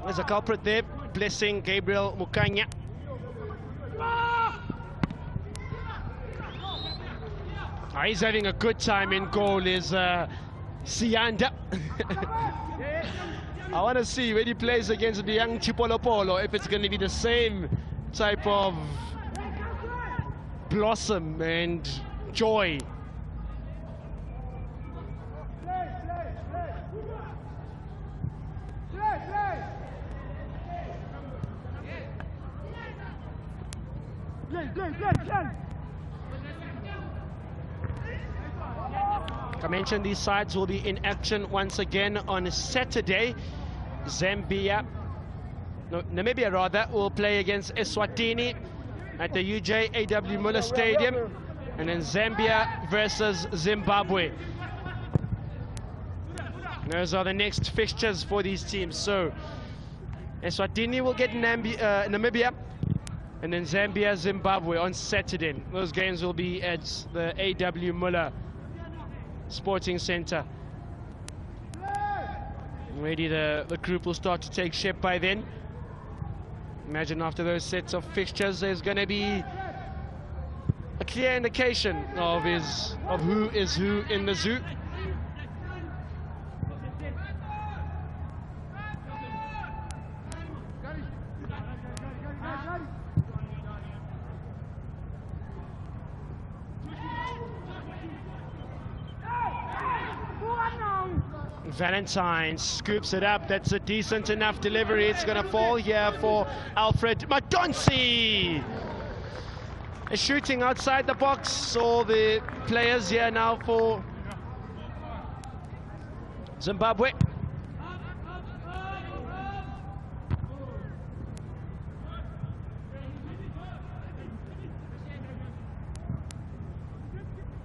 There's a culprit there, blessing Gabriel Mukanya. He's having a good time in goal, is Sianda. I want to see when he plays against the young Chipolopolo if it's going to be the same type of blossom and joy. I mentioned these sides will be in action once again on Saturday. Namibia rather, will play against Eswatini at the UJ A.W. Muller Stadium, and then Zambia versus Zimbabwe. Those are the next fixtures for these teams. So Eswatini will get Namibia, and then Zambia, Zimbabwe on Saturday. Those games will be at the A.W. Muller Sporting Center. Maybe the group will start to take shape by then. Imagine after those sets of fixtures, there's going to be a clear indication of who is who in the zoo. Valentine scoops it up. That's a decent enough delivery. It's going to fall here for Alfred Madonsi. Shooting outside the box. All the players here now for Zimbabwe.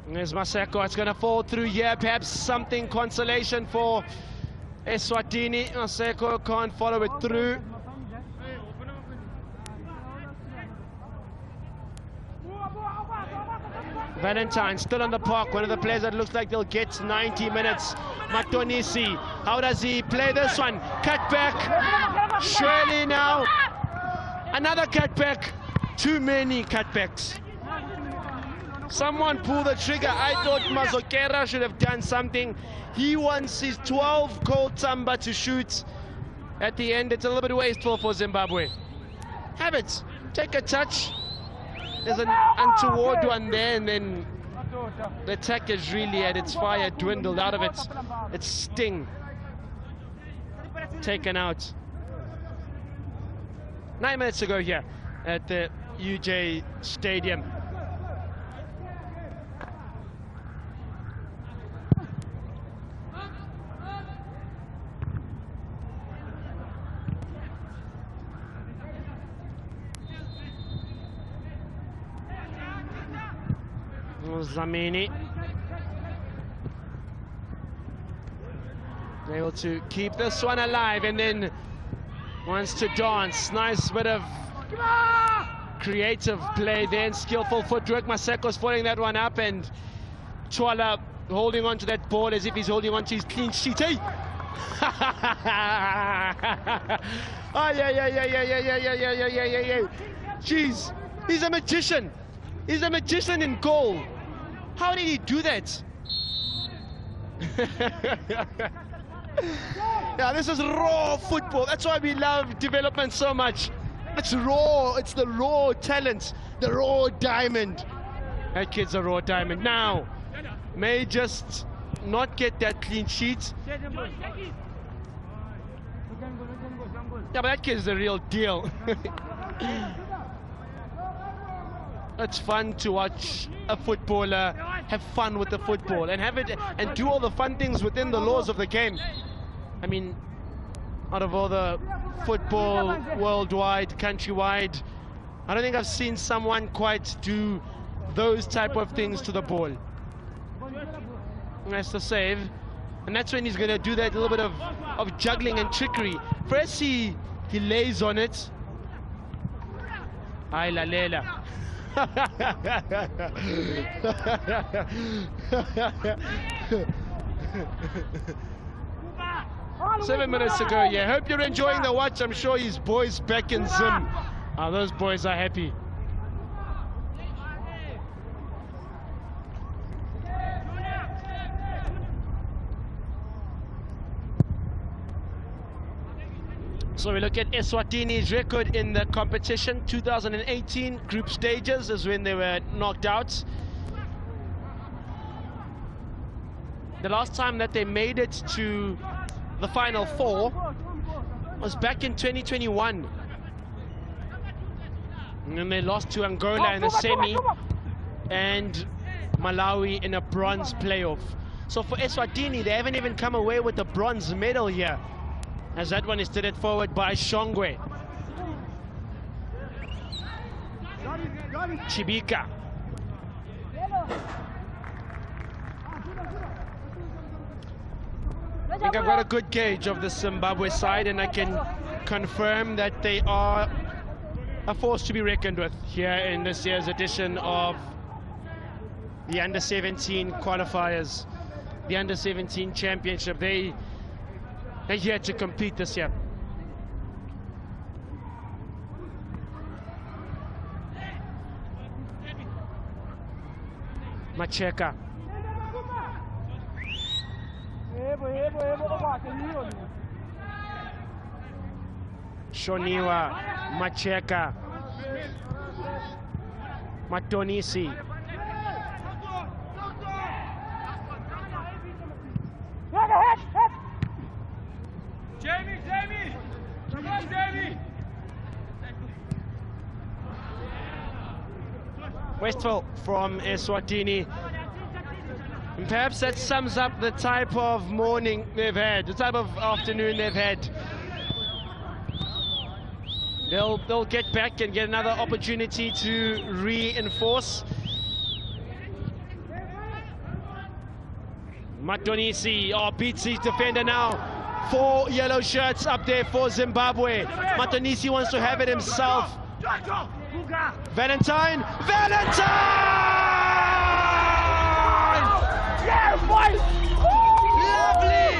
There's Maseko. It's going to fall through here. Perhaps something consolation for Eswatini. Maseko can't follow it through. Valentine still on the park. One of the players that looks like they'll get 90 minutes. Matonisi. How does he play this one? Cut back. Surely now. Another cutback. Too many cutbacks. Someone pull the trigger. I thought Mazokera should have done something. He wants his 12 cold Tamba to shoot. At the end, it's a little bit wasteful for Zimbabwe. Have it. Take a touch. There's an untoward one there, and then the attack is really at its fire, dwindled out of it. It's Sting. Taken out. 9 minutes to go here at the UJ Stadium. Zamini able to keep this one alive, and then wants to dance. Nice bit of creative play then, skillful footwork. Maseko's following that one up, and Chwala holding on to that ball as if he's holding on to his clean sheet. Hey! Jeez, he's a magician. He's a magician in goal. How did he do that? Yeah, this is raw football. That's why we love development so much. It's raw. It's the raw talent, the raw diamond. That kid's a raw diamond. Now, may just not get that clean sheet. Yeah, but that kid is the real deal. It's fun to watch a footballer have fun with the football and have it and do all the fun things within the laws of the game. I mean, out of all the football worldwide, countrywide, I don't think I've seen someone quite do those type of things to the ball. That's the save, and that's when he's going to do that little bit of juggling and trickery. First he lays on it. Ay la lela. 7 minutes to go. Yeah, hope you're enjoying the watch. I'm sure his boys back in Zim. Those boys are happy. So we look at Eswatini's record in the competition. 2018 group stages is when they were knocked out. The last time that they made it to the final four was back in 2021. And then they lost to Angola in the semi and Malawi in a bronze playoff. So for Eswatini, they haven't even come away with the bronze medal here, as that one is steered forward by Shongwe. Chibika. I think I've got a good gauge of the Zimbabwe side, and I can confirm that they are a force to be reckoned with here in this year's edition of the Under-17 qualifiers, the Under-17 championship. They're here to compete this year. Macheka. Shoniwa, Macheka, Matonisi. Jamie! Come on, Jamie! Wasteful from Eswatini. And perhaps that sums up the type of morning they've had, the type of afternoon they've had. They'll get back and get another opportunity to reinforce. Matonisi beats his defender now. 4 yellow shirts up there for Zimbabwe. Matonisi wants to have it himself. Valentine! Yeah, boy! Lovely!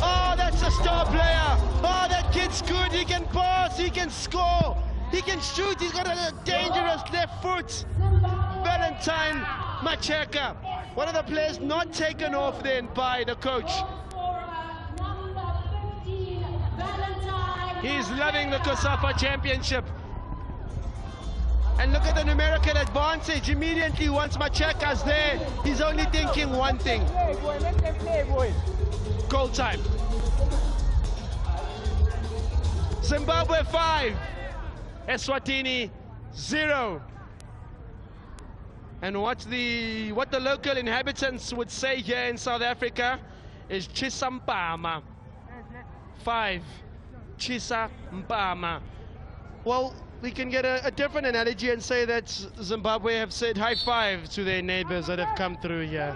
Oh, that's a star player. Oh, that kid's good. He can pass, he can score, he can shoot. He's got a dangerous left foot. Valentine Macheka, one of the players not taken off then by the coach. He's loving the COSAFA Championship. And look at the numerical advantage immediately once Macheka's there. He's only thinking one thing. Goal time. Zimbabwe 5, Eswatini 0. And what the local inhabitants would say here in South Africa is Chisa Mpama. 5, Chisa Mpama. Well, we can get a different analogy and say that Zimbabwe have said high five to their neighbors that have come through here.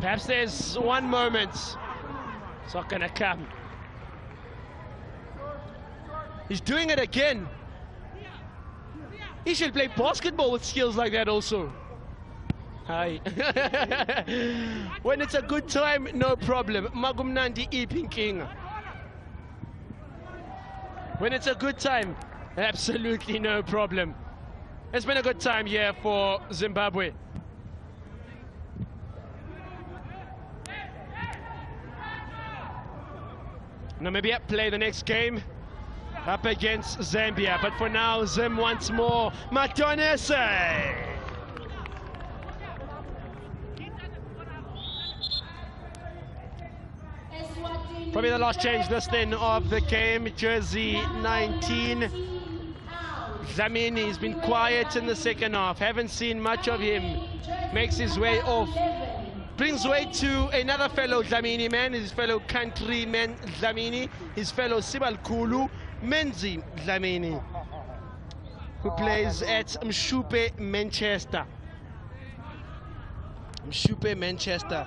Perhaps there's one moment. It's not gonna come. He's doing it again. He should play basketball with skills like that also. Hi. When it's a good time, no problem. Magumnandi ipinking. When it's a good time, absolutely no problem. It's been a good time here for Zimbabwe. Namibia play the next game up against Zambia, but for now, Zim once more. Matonese! Probably the last change this then of the game, jersey 19. Dlamini has been quiet in the second half, haven't seen much of him. Makes his way off. Brings way to another fellow Dlamini man, his fellow countryman Dlamini, his fellow Sibalkulu, Menzi Dlamini, who plays at Mshupe, Manchester. Mshupe, Manchester.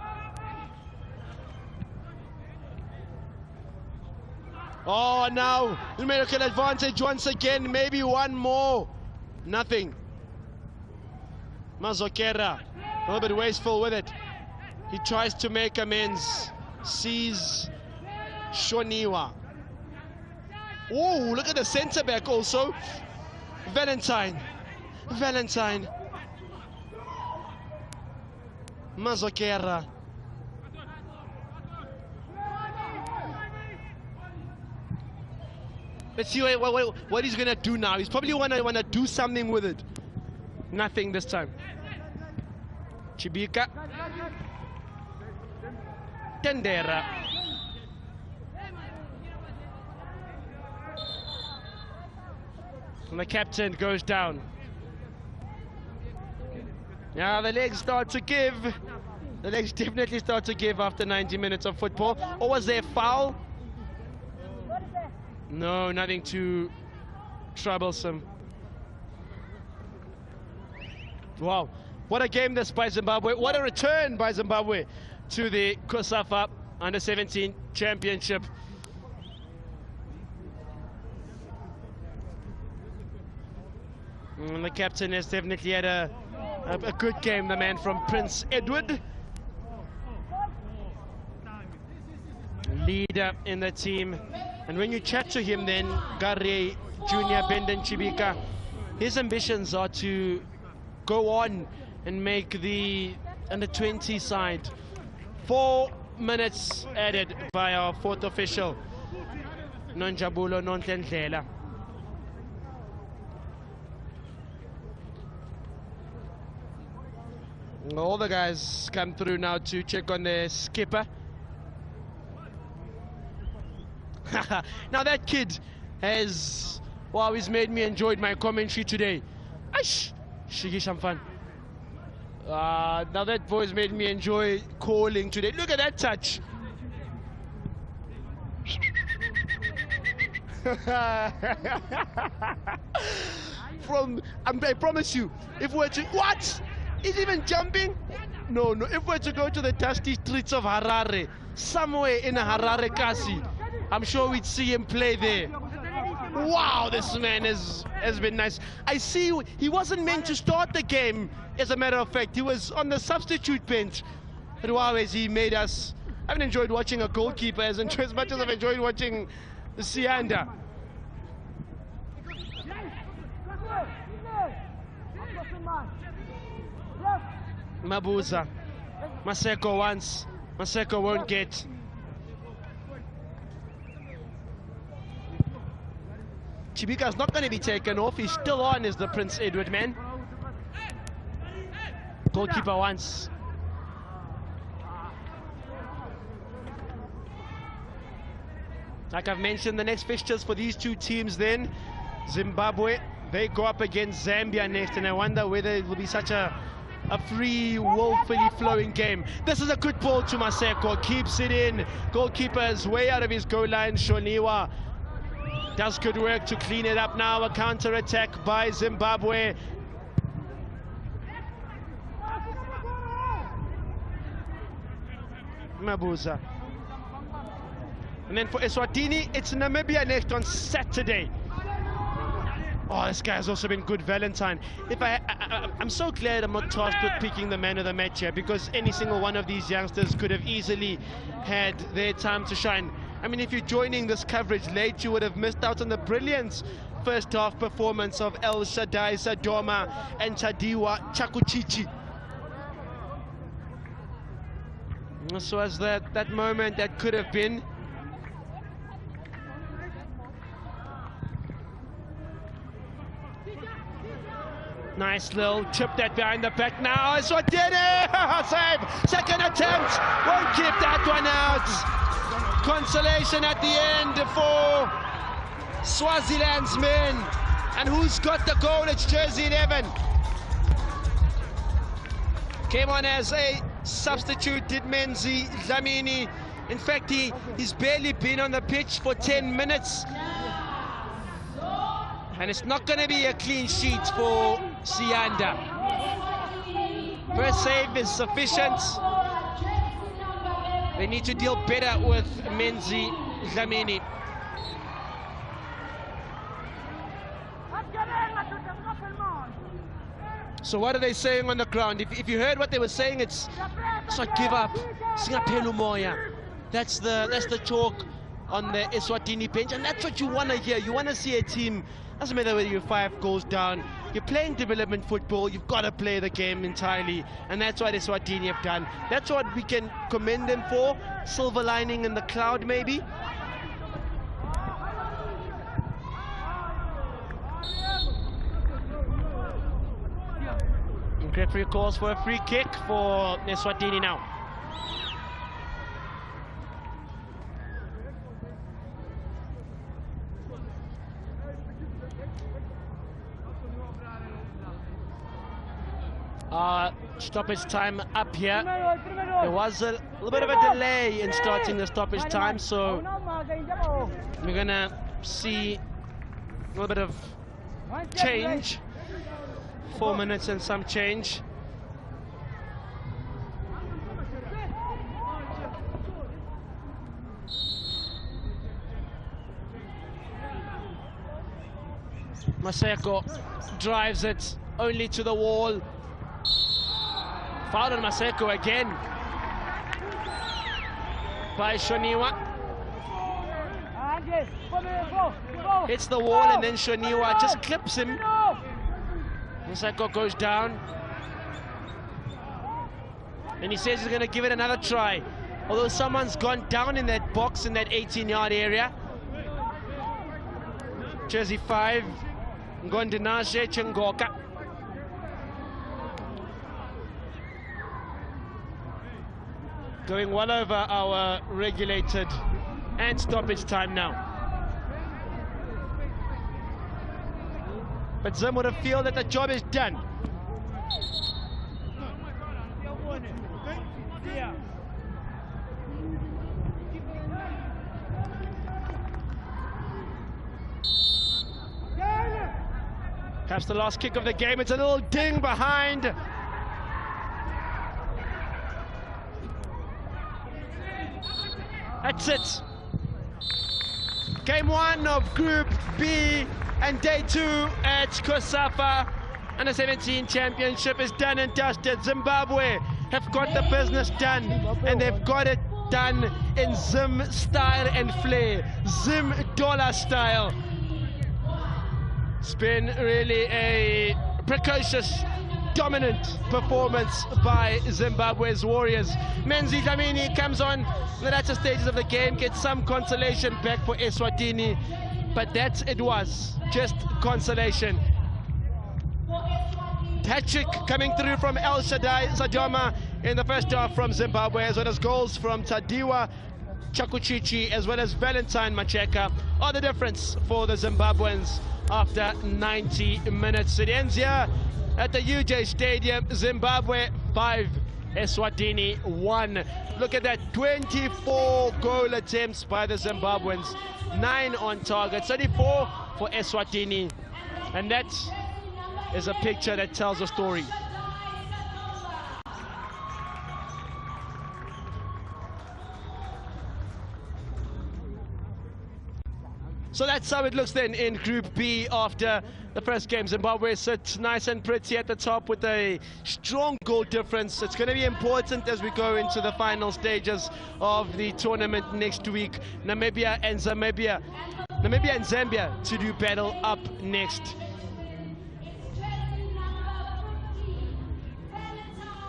Oh, now numerical advantage once again. Maybe one more. Nothing. Mazokera, a little bit wasteful with it. He tries to make amends. Sees Shoniwa. Oh, look at the centre back also. Valentine. Mazokera. Let's see what he's gonna do now. He's probably wanna do something with it. Nothing this time. Chibika. Tendera. And the captain goes down. Now the legs start to give. The legs definitely start to give after 90 minutes of football. Or was there a foul? No, nothing too troublesome. Wow, what a game this by Zimbabwe. What a return by Zimbabwe to the COSAFA Under-17 Championship. And the captain has definitely had a good game, the man from Prince Edward. Leader in the team. And when you chat to him then, Gary Junior Benden Chibika, his ambitions are to go on and make the under-20 side. 4 minutes added by our fourth official, Nonjabulo Nontendlela. All the guys come through now to check on their skipper. Now that kid has, wow, he's made me enjoy my commentary today. Aish, Shigi Shamfan. Now that boy's made me enjoy calling today. Look at that touch. I promise you, if we're to, what? He's even jumping? No, if we're to go to the dusty streets of Harare, somewhere in Harare Kasi, I'm sure we'd see him play there. Wow, this man has been nice. I see he wasn't meant to start the game, as a matter of fact. He was on the substitute bench. But wow, as he made us, I haven't enjoyed watching a goalkeeper as much as I've enjoyed watching Sianda. Mabuza. Maseko once. Maseko won't get. Chibika's not going to be taken off. He's still on as the Prince Edward man. Goalkeeper once. Like I've mentioned, the next fixtures for these two teams then, Zimbabwe, they go up against Zambia next, and I wonder whether it will be such a free, willfully flowing game. This is a good ball to Maseko, keeps it in. Goalkeeper is way out of his goal line. Shoniwa does good work to clean it up now. A counter-attack by Zimbabwe. Mabuza. And then for Eswatini, it's Namibia next on Saturday. Oh, this guy has also been good, Valentine. I'm so glad I'm not tasked with picking the man of the match here, because any single one of these youngsters could have easily had their time to shine. I mean, if you're joining this coverage late, you would have missed out on the brilliant first half performance of El Shaddai Sadoma and Chadiwa Chakuchichi. This was that moment that could have been. Nice little chip that behind the back now. Eswatini! Save! Second attempt! Won't keep that one out. Consolation at the end for Swaziland's men. And who's got the goal? It's jersey 11. Came on as a substitute, did Menzi Dlamini. In fact, he's barely been on the pitch for 10 minutes. And it's not going to be a clean sheet for Sianda. First save is sufficient. They need to deal better with Menzi Dlamini. So what are they saying on the ground? If you heard what they were saying, it's not give up. Singaphela moya. That's the talk on the Eswatini bench, and that's what you want to hear. You want to see a team, doesn't matter whether you're 5 goals down, you're playing development football, you've got to play the game entirely, and that's what Eswatini have done. That's what we can commend them for. Silver lining in the cloud, maybe. Referee calls for a free kick for Eswatini now. Stoppage time up here. There was a little bit of a delay in starting the stoppage time, so we're gonna see a little bit of change. 4 minutes and some change. Maseko drives it only to the wall. Foul on Maseko again by Shoniwa. Hits the wall and then Shoniwa just clips him. Maseko goes down. And he says he's going to give it another try. Although someone's gone down in that box in that 18-yard area. Jersey 5, Ngondinashe Chingoka. Going well over our regulated and stoppage time now. But Zim would have feel that the job is done. Perhaps the last kick of the game. It's a little ding behind. That's it. Game 1 of Group B and day 2 at COSAFA Under 17 Championship is done and dusted. Zimbabwe have got the business done, and they've got it done in Zim style and flair, Zim dollar style. It's been really a precocious, dominant performance by Zimbabwe's Warriors. Menzi Dlamini comes on in the latter stages of the game, gets some consolation back for Eswatini, but that it was just consolation. Hat-trick coming through from El Shaddai Sajoma in the first half from Zimbabwe, as well as goals from Tadiwa Chakuchichi as well as Valentine Macheka are the difference for the Zimbabweans after 90 minutes. It ends here at the UJ Stadium. Zimbabwe 5, Eswatini 1. Look at that, 24 goal attempts by the Zimbabweans, 9 on target, 34 for Eswatini, and that is a picture that tells a story. So that's how it looks then in Group B after the first game. Zimbabwe sits nice and pretty at the top with a strong goal difference. It's going to be important as we go into the final stages of the tournament next week. Namibia and Zambia to do battle up next.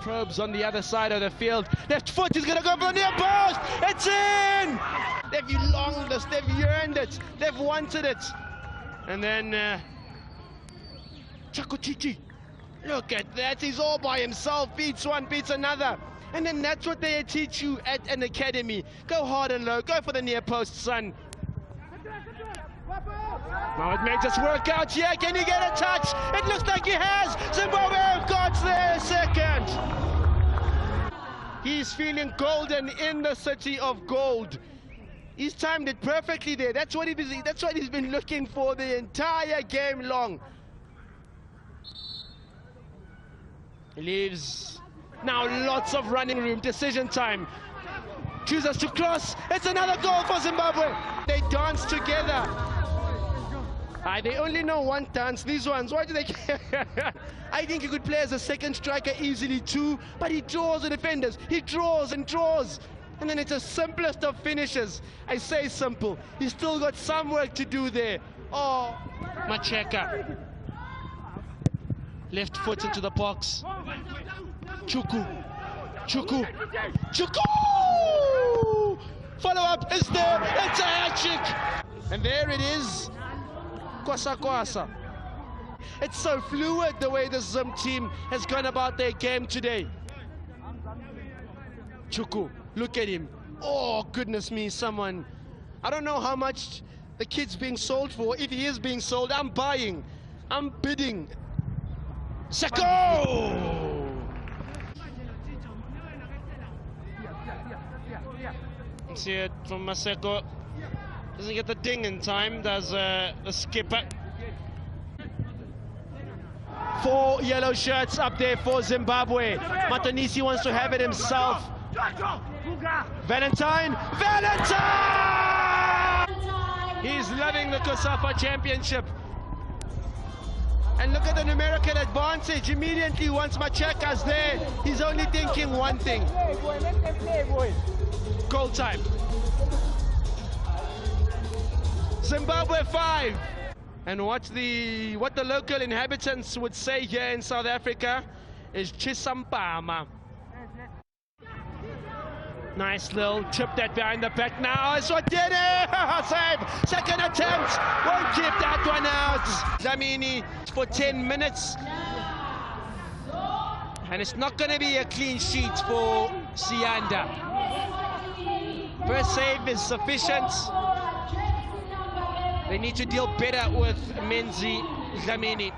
Probes on the other side of the field. Left foot is going to go for the near post. It's in! They've longed this, they've yearned it, they've wanted it. And then Chakuchichi, look at that, he's all by himself, beats one, beats another. And then that's what they teach you at an academy. Go hard and low, go for the near post, son. Now it may just work out here. Can he get a touch? It looks like he has. Zimbabwe have got their second. He's feeling golden in the city of gold. He's timed it perfectly there. That's what he's been looking for the entire game long. He leaves now lots of running room. Decision time. Chooses to cross. It's another goal for Zimbabwe. They dance together. They only know one dance, these ones. Why do they care? I think he could play as a second striker easily too, but he draws the defenders. He draws and draws. And then it's the simplest of finishes. I say simple. He's still got some work to do there. Oh, Macheka. Left foot into the box. Chuku. Follow up is there. It's a hat-trick. And there it is. Kwasa. It's so fluid the way this Zim team has gone about their game today. Chuku, look at him. Oh, goodness me, someone. I don't know how much the kid's being sold for. If he is being sold, I'm buying. I'm bidding. Sako! See it from Maseko. Doesn't get the ding in time, does the skipper. 4 yellow shirts up there for Zimbabwe. Matanisi wants to have it himself. Valentine! He's loving the COSAFA Championship. And look at the numerical advantage. Immediately, once Macheka's there, he's only thinking one thing. Goal time. Zimbabwe 5. And what the local inhabitants would say here in South Africa is Chisampama. Nice little chip that behind the back now. Eswatini! Save! Second attempt! Won't keep that one out. Zamini for 10 minutes. And it's not going to be a clean sheet for Sianda. First save is sufficient. They need to deal better with Menzi Zamini.